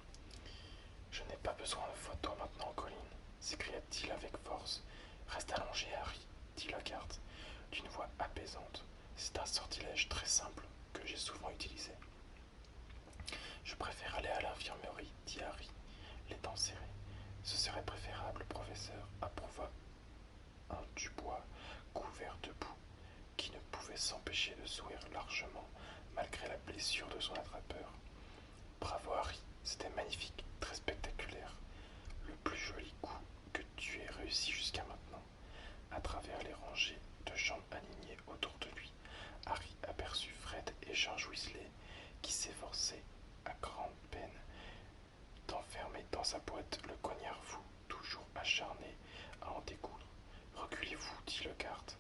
« Je n'ai pas besoin de toi maintenant, Colin, » s'écria-t-il avec force. « Reste allongé, Harry, » dit Lockhart d'une voix apaisante. « C'est un sortilège très simple que j'ai souvent utilisé. »« Je préfère aller à l'infirmerie, » dit Harry, les dents serrées. « Ce serait préférable, professeur, approuva un Dubois couvert de boue. s'empêcher de sourire largement malgré la blessure de son attrapeur. Bravo Harry, c'était magnifique, très spectaculaire. Le plus joli coup que tu aies réussi jusqu'à maintenant. À travers les rangées de jambes alignées autour de lui, Harry aperçut Fred et George Weasley qui s'efforçaient à grande peine d'enfermer dans sa boîte le cognard fou, toujours acharné à en découdre. Reculez-vous, dit le garde,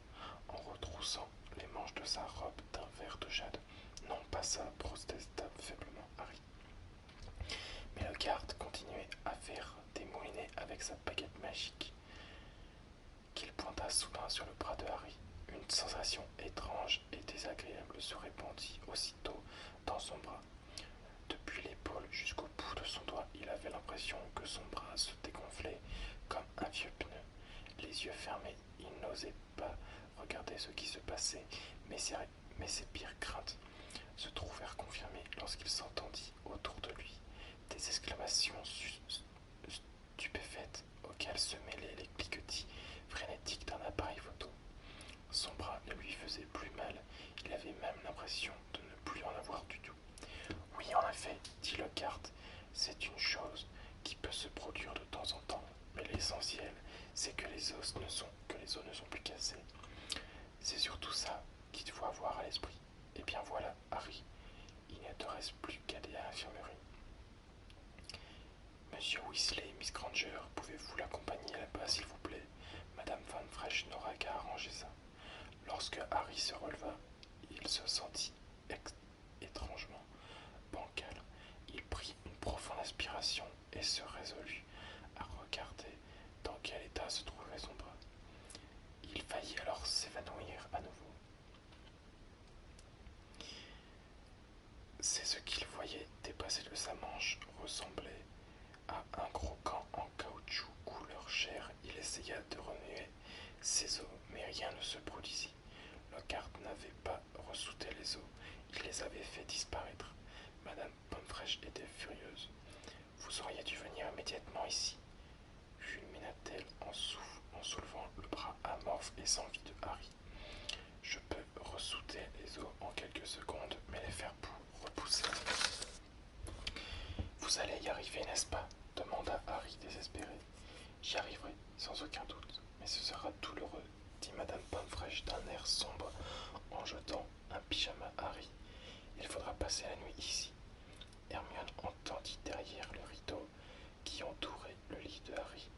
en retroussant les manches de sa robe d'un vert de jade. Non, pas ça, protesta faiblement Harry. Mais le garde continuait à faire des moulinets avec sa baguette magique, qu'il pointa soudain sur le bras de Harry. Une sensation étrange et désagréable se répandit aussitôt dans son bras. Depuis l'épaule jusqu'au bout de son doigt, il avait l'impression que son bras se dégonflait comme un vieux pneu. Les yeux fermés, il n'osait pas regarder ce qui se passait, mais ses pires craintes se trouvèrent confirmées lorsqu'il s'entendit autour de lui des exclamations stupéfaites auxquelles se mêlaient les cliquetis frénétiques d'un appareil photo. Son bras ne lui faisait plus mal, il avait même l'impression de ne plus en avoir du tout. Oui, en effet, dit le garde, c'est une chose qui peut se produire de temps en temps, mais l'essentiel, c'est que les os ne sont plus cassés. C'est surtout ça qu'il faut avoir à l'esprit. Eh bien voilà, Harry, il ne te reste plus qu'à aller à l'infirmerie. Monsieur Weasley, Miss Granger, pouvez-vous l'accompagner là-bas, s'il vous plaît? Madame Van Frache n'aura qu'à arranger ça. Lorsque Harry se releva, il se sentit étrangement bancal. Il prit une profonde inspiration et se résolut à regarder dans quel état se trouvait son bras. Il faillit alors s'évanouir à nouveau. C'est ce qu'il voyait dépasser de sa manche ressemblait à un gros gant en caoutchouc couleur chair. Il essaya de remuer ses os, mais rien ne se produisit. Le garde n'avait pas ressouté les os, il les avait fait disparaître. Madame Pomfrey était furieuse. Vous auriez dû venir immédiatement ici, fulmina-t-elle en soulevant le bras amorphe et sans vie de Harry. Je peux ressouder les os en quelques secondes, mais les faire repousser. Vous allez y arriver, n'est-ce pas? Demanda Harry désespéré. J'y arriverai, sans aucun doute, mais ce sera douloureux, dit Madame Pomfrey d'un air sombre en jetant un pyjama à Harry. Il faudra passer la nuit ici. Hermione entendit derrière le rideau qui entourait le lit de Harry,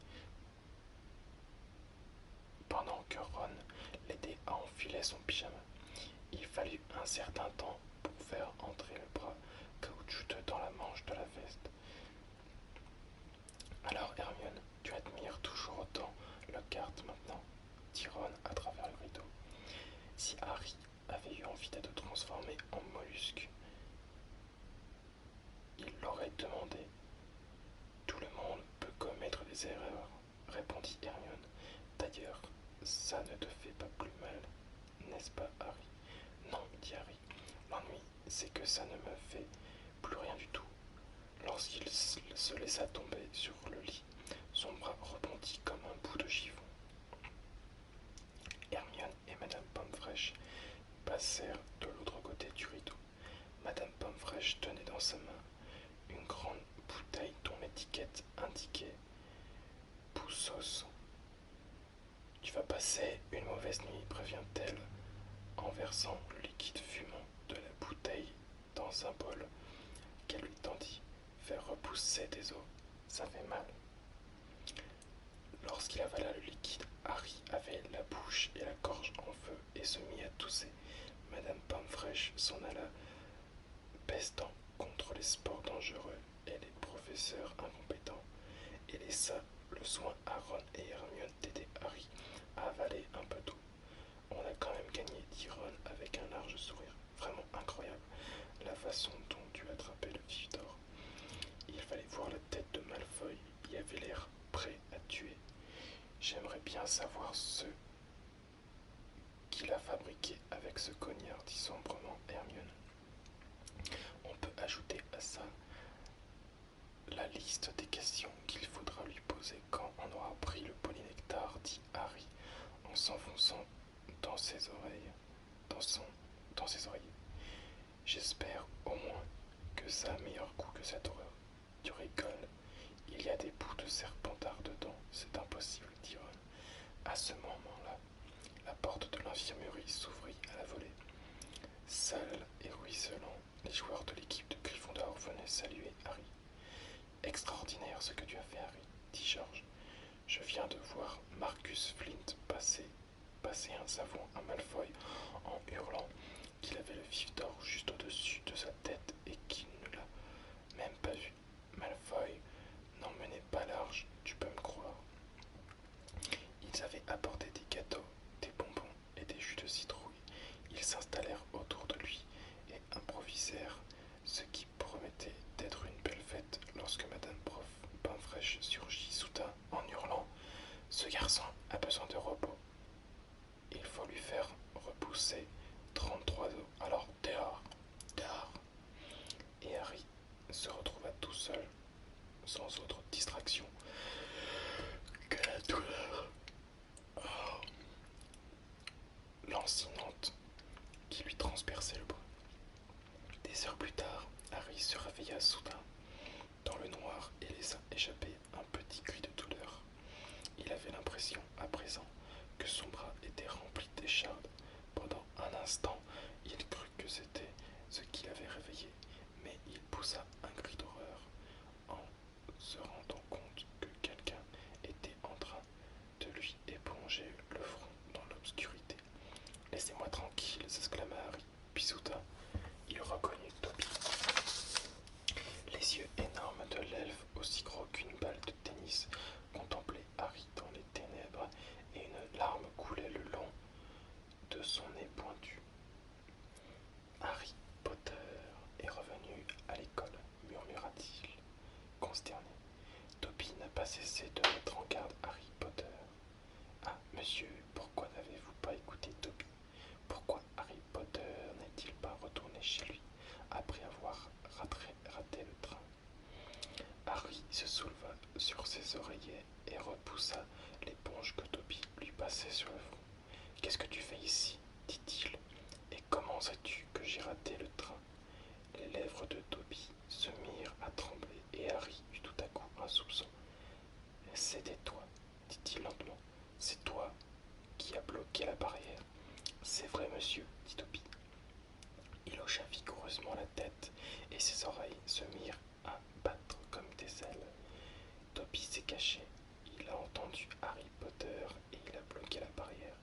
pendant que Ron l'aidait à enfiler son pyjama. Il fallut un certain temps pour faire entrer le bras caoutchouteux dans la manche de la veste. Alors Hermione, tu admires toujours autant le garde maintenant, dit Ron à travers le rideau. Si Harry avait eu envie de te transformer en mollusque, il l'aurait demandé. Tout le monde peut commettre des erreurs, répondit Hermione. D'ailleurs, ça ne te fait pas plus mal, n'est-ce pas, Harry? Non, dit Harry. L'ennui, c'est que ça ne me fait plus rien du tout. Lorsqu'il se laissa tomber sur le lit, son bras rebondit comme un bout de chiffon. Hermione et Madame Pomfrey passèrent de l'autre côté du rideau. Madame Pomfrey tenait dans sa main une grande bouteille dont l'étiquette indiquait « Poussos ». « Tu vas passer une mauvaise nuit, prévient-elle, en versant le liquide fumant de la bouteille dans un bol qu'elle lui tendit. Faire repousser des os, ça fait mal. Lorsqu'il avala le liquide, Harry avait la bouche et la gorge en feu et se mit à tousser. Madame Pomfrey s'en alla, pestant contre les sports dangereux et les professeurs incompétents, et laissa le soin à Ron et Hermione d'aider Harry à avaler un peu d'eau. On a quand même gagné, dit Ron avec un large sourire. Vraiment incroyable, la façon dont tu attrapais le vif d'or. Il fallait voir la tête de Malfoy, il avait l'air prêt à tuer. J'aimerais bien savoir ce qu'il a fabriqué avec ce cognard, dit sombrement Hermione. On peut ajouter à ça la liste des questions qu'il faudra lui poser quand on aura pris le polynectar, dit Harry en s'enfonçant dans dans ses oreillers. J'espère au moins que ça a meilleur goût que cette horreur. Tu rigoles, il y a des bouts de serpentard dedans, c'est impossible, dit Ron. À ce moment-là, la porte de l'infirmerie s'ouvrit à la volée. Sales et ruisselants, les joueurs de l'équipe de Gryffondor venaient saluer Harry. Extraordinaire ce que tu as fait, Harry, dit George. Je viens de voir Marcus Flint passer un savon à Malfoy en hurlant qu'il avait le vif d'or juste au-dessus de sa tête et qu'il ne l'a même pas vu. Malfoy n'en menait pas large, tu peux me croire. Ils avaient apporté des gâteaux, des bonbons et des jus de citrouille. Ils s'installèrent autour de lui et improvisèrent, ce qui promettait d'être une belle fête lorsque Madame Prof Pain-Fraîche surgit soudain en hurlant « Ce garçon a besoin de repos. Il faut lui faire repousser 33 os. Alors dehors, dehors !» Et Harry se retrouva tout seul, sans autre distraction que la douleur lancinante qui lui transperçait le bras. Des heures plus tard, Harry se réveilla soudain dans le noir et laissa échapper un petit cri de douleur. Il avait l'impression, à présent, que son bras était rempli d'échardes. Pendant un instant, il crut que c'était ce qui l'avait réveillé, mais il poussa un cri d'horreur en se rendant compte que quelqu'un était en train de lui éponger le front dans l'obscurité. « Laissez-moi tranquille !» s'exclama Harry. Puis soudain, il reconnut Dobby. Les yeux énormes de l'elfe, aussi gros qu'une balle de tennis, contemplaient Harry dans les ténèbres et une larme coulait le long de son nez pointu. Harry Potter est revenu à l'école, murmura-t-il, consterné. Dobby n'a pas cessé de mettre en garde Harry Potter. Ah, monsieur, pourquoi n'avez-vous pas écouté Dobby? Pourquoi Harry Potter n'est-il pas retourné chez lui après avoir raté le train? Harry se souleva sur ses oreillers et repoussa l'éponge que Dobby lui passait sur le front. « Qu'est-ce que tu fais ici ?» dit-il. « Et comment sais-tu que j'ai raté le train ?» Les lèvres de Dobby se mirent à trembler et Harry eut tout à coup un soupçon. « C'était toi, » dit-il lentement. « C'est toi qui as bloqué la barrière. »« C'est vrai, monsieur, » dit Dobby. Il hocha vigoureusement la tête et ses oreilles se mirent à battre comme des ailes. Dobby s'est caché. Il a entendu Harry Potter et il a bloqué la barrière.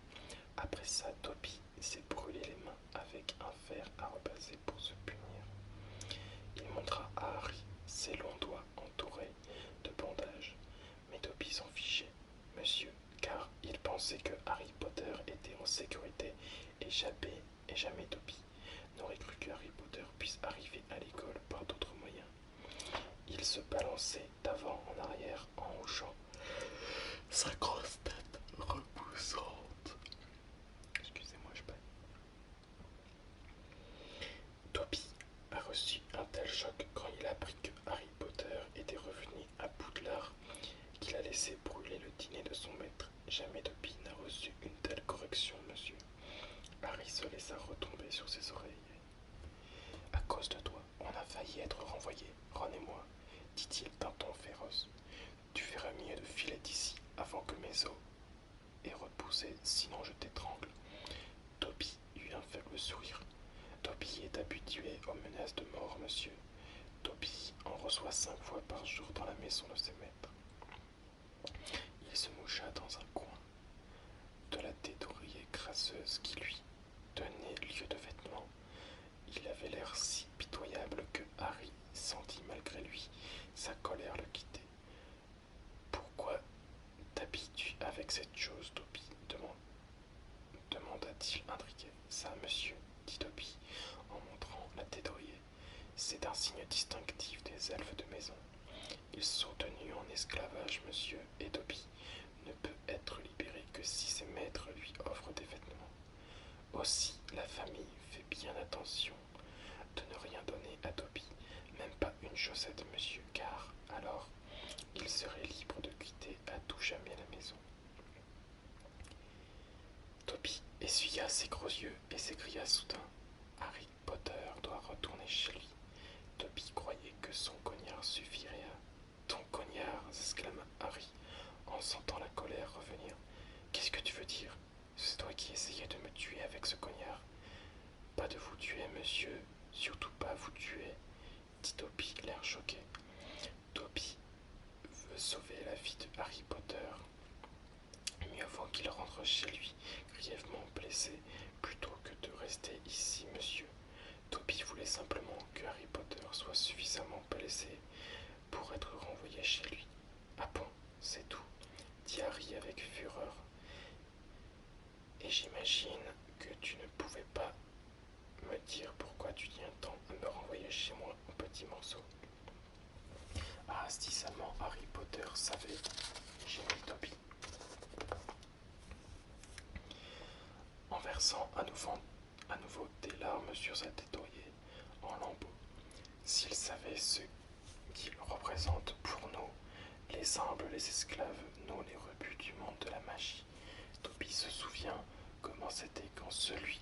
Après ça, Dobby s'est brûlé les mains avec un fer à repasser pour se punir. Il montra à Harry ses longs doigts entourés de bandages, mais Dobby s'en fichait, monsieur, car il pensait que Harry Potter était en sécurité et jamais Dobby n'aurait cru que Harry Potter puisse arriver à l'école par d'autres moyens. Il se balançait d'avant en arrière en hochant sa grosse tête repoussante. Excusez-moi, je baille. Dobby a reçu un tel choc quand il apprit que Harry Potter était revenu à Poudlard qu'il a laissé brûler le dîner de son maître. Jamais Dobby n'a reçu une telle correction, monsieur. Harry se laissa retomber sur ses oreilles. « À cause de toi, on a failli être renvoyés, Ron et moi, » dit-il d'un ton féroce. « Tu ferais mieux de filer d'ici avant que mes os aient repoussé, sinon je t'étrangle. » Dobby eut un faible sourire. « Dobby est habitué aux menaces de mort, monsieur. Dobby en reçoit 5 fois par jour dans la maison de ses maîtres. » Il se moucha dans un coin de la tête d'oreiller crasseuse qui lui tenait lieu de vêtements. Il avait l'air si pitoyable que Harry sentit malgré lui sa colère le quitter. « Pourquoi t'habilles-tu avec cette chose, Dobby ?» demanda-t-il intrigué. « Ça, monsieur, » dit Dobby en montrant la tête d'oreiller. « C'est un signe distinctif des elfes de maison. Ils sont tenus en esclavage, monsieur, et Dobby ne peut être libéré que si ses maîtres lui offrent des vêtements. Aussi, la famille fait bien attention de ne rien donner à Dobby, même pas une chaussette, monsieur, car alors il serait libre de quitter à tout jamais la maison. » Dobby essuya ses gros yeux et s'écria soudain. Harry Potter doit retourner chez lui. Toby croyait que son cognard suffirait à... Ton cognard, s'exclama Harry en sentant la colère revenir. Qu'est-ce que tu veux dire? C'est toi qui essayais de me tuer avec ce cognard. Pas de vous tuer, monsieur, surtout pas vous tuer, dit Toby, l'air choqué. Toby veut sauver la vie de Harry Potter. Mieux vaut qu'il rentre chez lui, grièvement blessé, plutôt que de rester ici, monsieur. Toby voulait simplement que Harry Potter soit suffisamment blessé pour être renvoyé chez lui. Ah bon, c'est tout, dit Harry avec fureur. Et j'imagine que tu ne pouvais pas me dire pourquoi tu tiens tant à me renvoyer chez moi en petits morceaux. Ah, si seulement Harry Potter savait, gémit Toby, en versant à nouveau des larmes sur sa tête oreiller en lambeaux. S'il savait ce qu'il représente pour nous, les humbles, les esclaves, nous les rebuts du monde de la magie. Toby se souvient comment c'était quand celui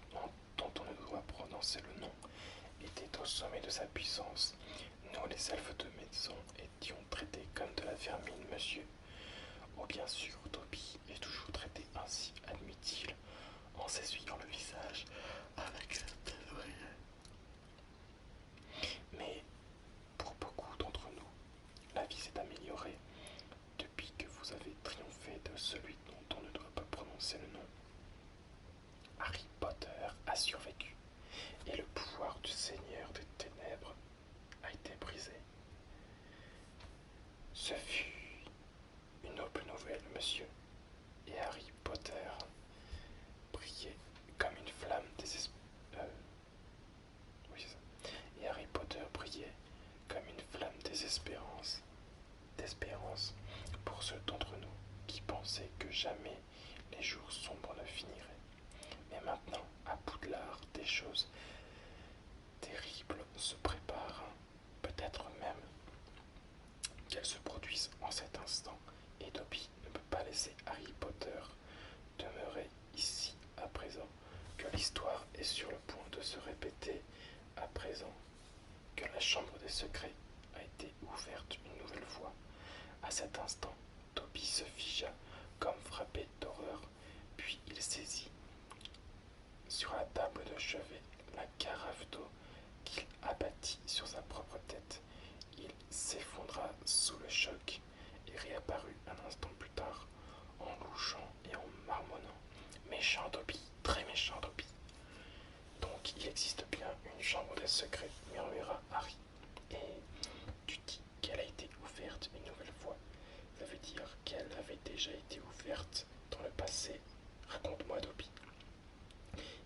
dont on ne doit prononcer le nom était au sommet de sa puissance. Nous, les elfes de maison, étions traités comme de la vermine, monsieur. Oh, bien sûr, Toby est toujours traité ainsi, admit-il, en s'essuyant le visage avec sa tête oreiller. Mais pour beaucoup d'entre nous, la vie s'est améliorée depuis que vous avez triomphé de celui dont on ne doit pas prononcer le nom. Harry Potter a survécu, et le pouvoir du Seigneur des Ténèbres a été brisé. Ce fut une noble nouvelle, monsieur, et Harry Potter brillait comme une flamme Et Harry Potter brillait comme une flamme d'espérance pour ceux d'entre nous qui pensaient que jamais les jours sombres ne finiraient. Mais maintenant, à Poudlard, des choses terribles se préparent, peut-être même qu'elles se produisent en cet instant, et Dobby ne peut pas laisser Harry Potter demeurer ici à présent, que l'histoire est sur le point de se répéter à présent, que la chambre des secrets a été ouverte une nouvelle fois. À cet instant, Dobby se figea comme frappé d'horreur, puis il saisit sur la table de chevet la carafe d'eau qu'il abattit sur sa propre tête. Il s'effondra sous le choc et réapparut un instant plus tard, en louchant et en marmonnant. Méchant Dobby, très méchant Dobby. Donc il existe bien une chambre des secrets, murmura Harry. Et tu dis qu'elle a été ouverte une nouvelle fois. Ça veut dire qu'elle avait déjà été ouverte dans le passé. Raconte-moi, Dobby.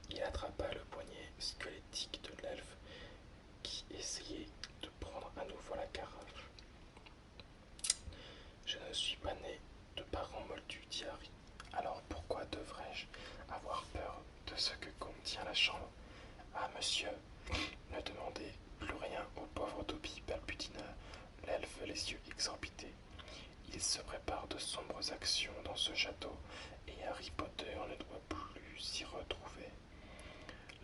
Il attrapa le poignet squelettique de l'elfe qui essayait de prendre à nouveau la carafe. Je ne suis pas né de parents moldus, dit Harry. Alors pourquoi devrais-je avoir peur de ce que contient la chambre? Ah, monsieur, ne demandez plus rien au pauvre Dobby, balbutina l'elfe, les yeux exorbités. Il se prépare de sombres actions dans ce château, et Harry Potter ne doit plus s'y retrouver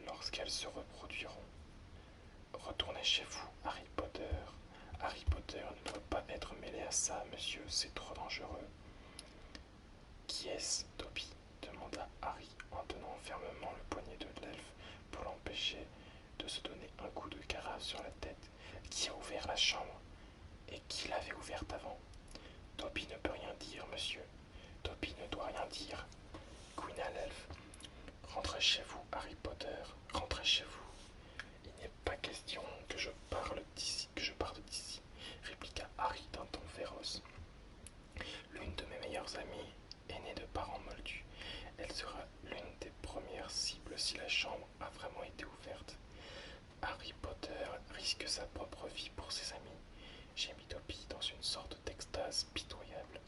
lorsqu'elles se reproduiront. Retournez chez vous, Harry Potter. Harry Potter ne doit pas être mêlé à ça, monsieur, c'est trop dangereux. Qui est-ce, Dobby? Demanda Harry en tenant fermement le poignet de l'elfe pour l'empêcher de se donner un coup de carafe sur la tête. Qui a ouvert la chambre? Et qui l'avait ouverte avant? Dobby ne peut rien dire, monsieur. Dobby ne doit rien dire. Couina l'elfe. Rentrez chez vous, Harry Potter. Rentrez chez vous. Il n'est pas question que je parte d'ici, répliqua Harry d'un ton féroce. L'une de mes meilleures amies est née de parents moldus. Elle sera l'une des premières cibles si la chambre a vraiment été ouverte. Harry Potter risque sa propre vie pour ses amis, gémit Dobby dans une sorte d'extase pitoyable.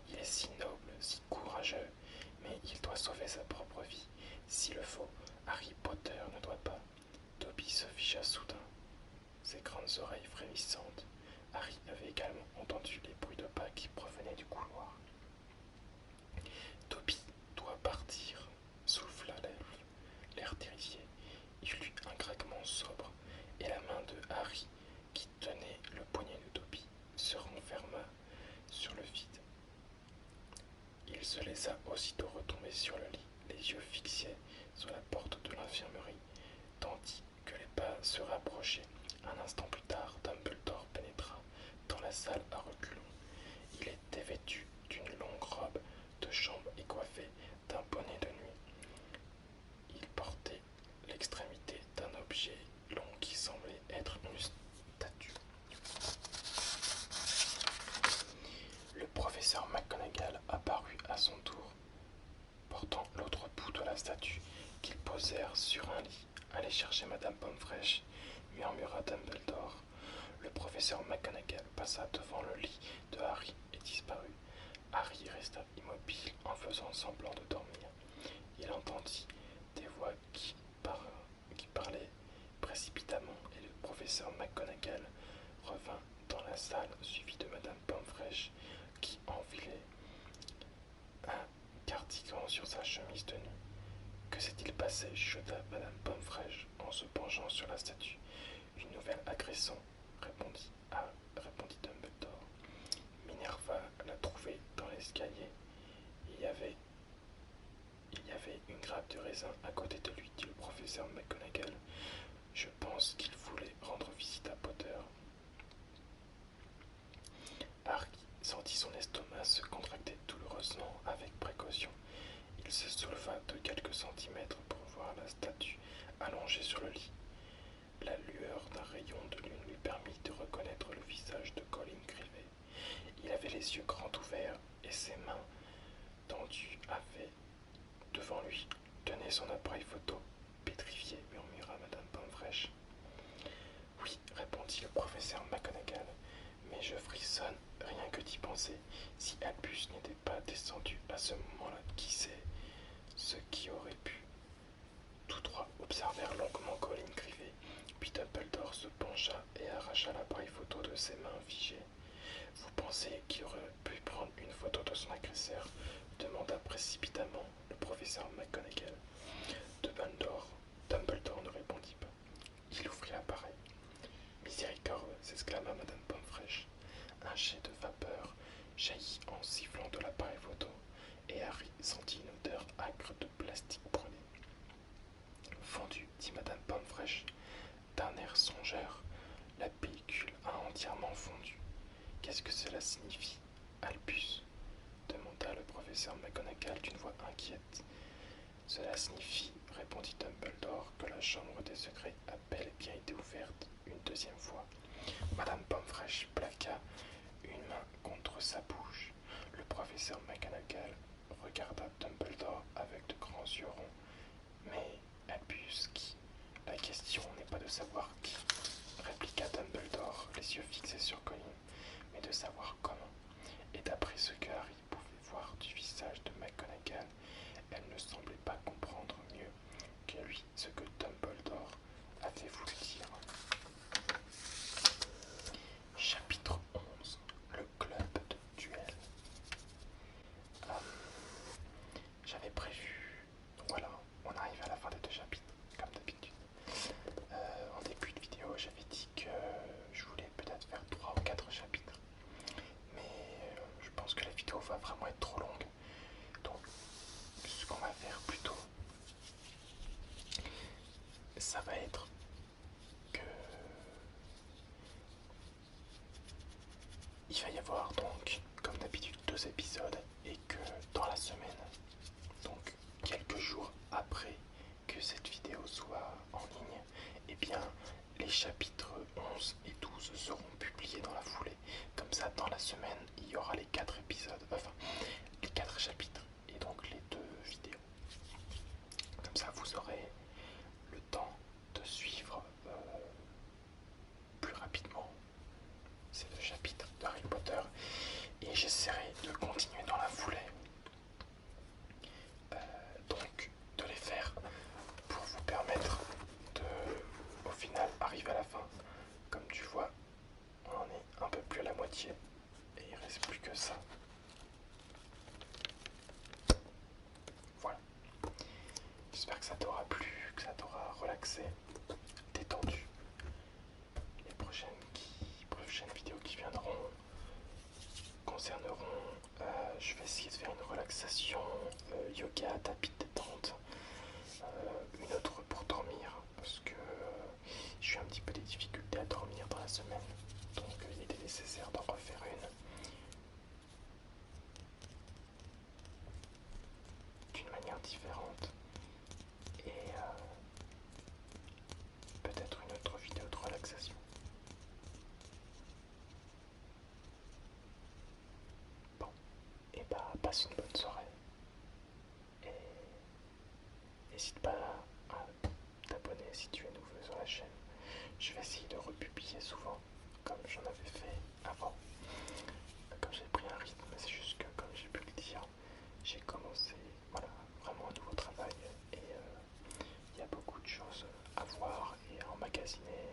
Il est si noble, si courageux, mais il doit sauver sa propre vie. S'il le faut, Harry Potter ne doit pas. Dobby se figea soudain, ses grandes oreilles frémissantes. Harry avait également entendu les bruits de pas qui provenaient du couloir. Dobby doit partir, souffla l'elfe. se laissa aussitôt retomber sur le lit, les yeux fixés sur la porte de l'infirmerie, tandis que les pas se rapprochaient. Un instant plus tard, Dumbledore pénétra dans la salle à reculons. Il était vêtu d'une longue robe de chambre et coiffé d'un bonnet de nuit. Il portait l'extrémité d'un objet long qui semblait être une statue. Le professeur McGonagall apparut à son tour, portant l'autre bout de la statue qu'ils posèrent sur un lit. Allez chercher Madame Pomfrèche, murmura Dumbledore. Le professeur McGonagall passa devant le lit de Harry et disparut. Harry resta immobile en faisant semblant de dormir. Il entendit des voix qui parlaient précipitamment et le professeur McGonagall revint dans la salle suivi de Madame Pomfrèche qui enfilait un cardigan sur sa chemise de nuit. Que s'est-il passé? Chuchota Madame Pomfrèche en se penchant sur la statue. Une nouvelle agression, répondit Dumbledore. Minerva l'a trouvée dans l'escalier. Il y avait une grappe de raisin à côté de lui, dit le professeur McGonagall. Je pense qu'il voulait rendre visite à Potter. Harry sentit son estomac se contracter douloureusement avec précaution. Il se souleva de quelques centimètres pour voir la statue allongée sur le lit. La lueur d'un rayon de lune lui permit de reconnaître le visage de Colin Creevey. Il avait les yeux grands ouverts et ses mains tendues devant lui, tenait son appareil photo. Pétrifié, murmura Madame Pomfrèche. Oui, répondit le professeur McGonagall, mais je frissonne rien que d'y penser. Si Albus n'était pas descendu à ce moment-là, qui sait ce qui aurait pu? Tous trois observèrent longuement Colin Creevey, puis Dumbledore se pencha et arracha l'appareil photo de ses mains figées. Vous pensez qu'il aurait pu prendre une photo de son agresseur? Demanda précipitamment le professeur McGonagall. Dumbledore ne répondit pas. Il ouvrit l'appareil. Miséricorde, s'exclama Madame Pomfrèche. Un jet de vapeur jaillit en sifflant de l'appareil photo, et Harry sentit une odeur âcre de plastique brûlé. Fondu, dit Madame Pomfrèche, d'un air songeur. La pellicule a entièrement fondu. Qu'est-ce que cela signifie, Albus? Demanda le professeur McGonagall d'une voix inquiète. Cela signifie, répondit Dumbledore, que la chambre des secrets a bel et bien été ouverte une deuxième fois. Madame Pomfrèche plaqua une main contre sa bouche. Le professeur McGonagall regarda Dumbledore avec de grands yeux ronds. Mais Albus qui? La question n'est pas de savoir qui, répliqua Dumbledore, les yeux fixés sur Colin, mais de savoir comment. Et d'après ce que Harry pouvait voir du visage de McGonagall, elle ne semblait pas comprendre mieux que lui ce que Dumbledore avait voulu dire. Chapitre 11. Le club de duel. J'avais prévu... Voilà, on arrive à la fin des deux chapitres, comme d'habitude. En début de vidéo, j'avais dit que je voulais peut-être faire 3 ou 4 chapitres. Mais je pense que la vidéo va vraiment être trop longue. Donc, ce qu'on va faire plutôt, ça va être que il va y avoir donc, comme d'habitude, 2 épisodes et que dans la semaine, donc quelques jours après que cette vidéo soit en ligne, eh bien les chapitres 11 et 12 seront publiés dans la foulée. Comme ça, dans la semaine, il y aura les 4 épisodes, enfin les 4 chapitres et donc les 2 vidéos. Comme ça, vous aurez le temps de suivre plus rapidement ces 2 chapitres d'Harry Potter et j'essaierai de continuer dans la foulée. Donc de les faire pour vous permettre de, au final, arriver à la fin. Comme tu vois, on en est un peu plus à la moitié et il reste plus que ça. Voilà. J'espère que ça t'aura plu, que ça t'aura relaxé, détendu. Les prochaines vidéos qui viendront concerneront je vais essayer de faire une relaxation, yoga, tapis de détente, une autre pour dormir, parce que j'ai eu un petit peu des difficultés à dormir dans la semaine, donc il était nécessaire d'en refaire une d'une manière différente. Et peut-être une autre vidéo de relaxation. Bon, et bah passe une bonne soirée. Et n'hésite pas à t'abonner si tu es nouveau sur la chaîne. Je vais essayer de republier souvent, comme j'en avais fait avant. Comme j'ai pris un rythme, c'est juste que, comme j'ai pu le dire, j'ai commencé voilà, vraiment un nouveau travail et il y a beaucoup de choses à voir et à emmagasiner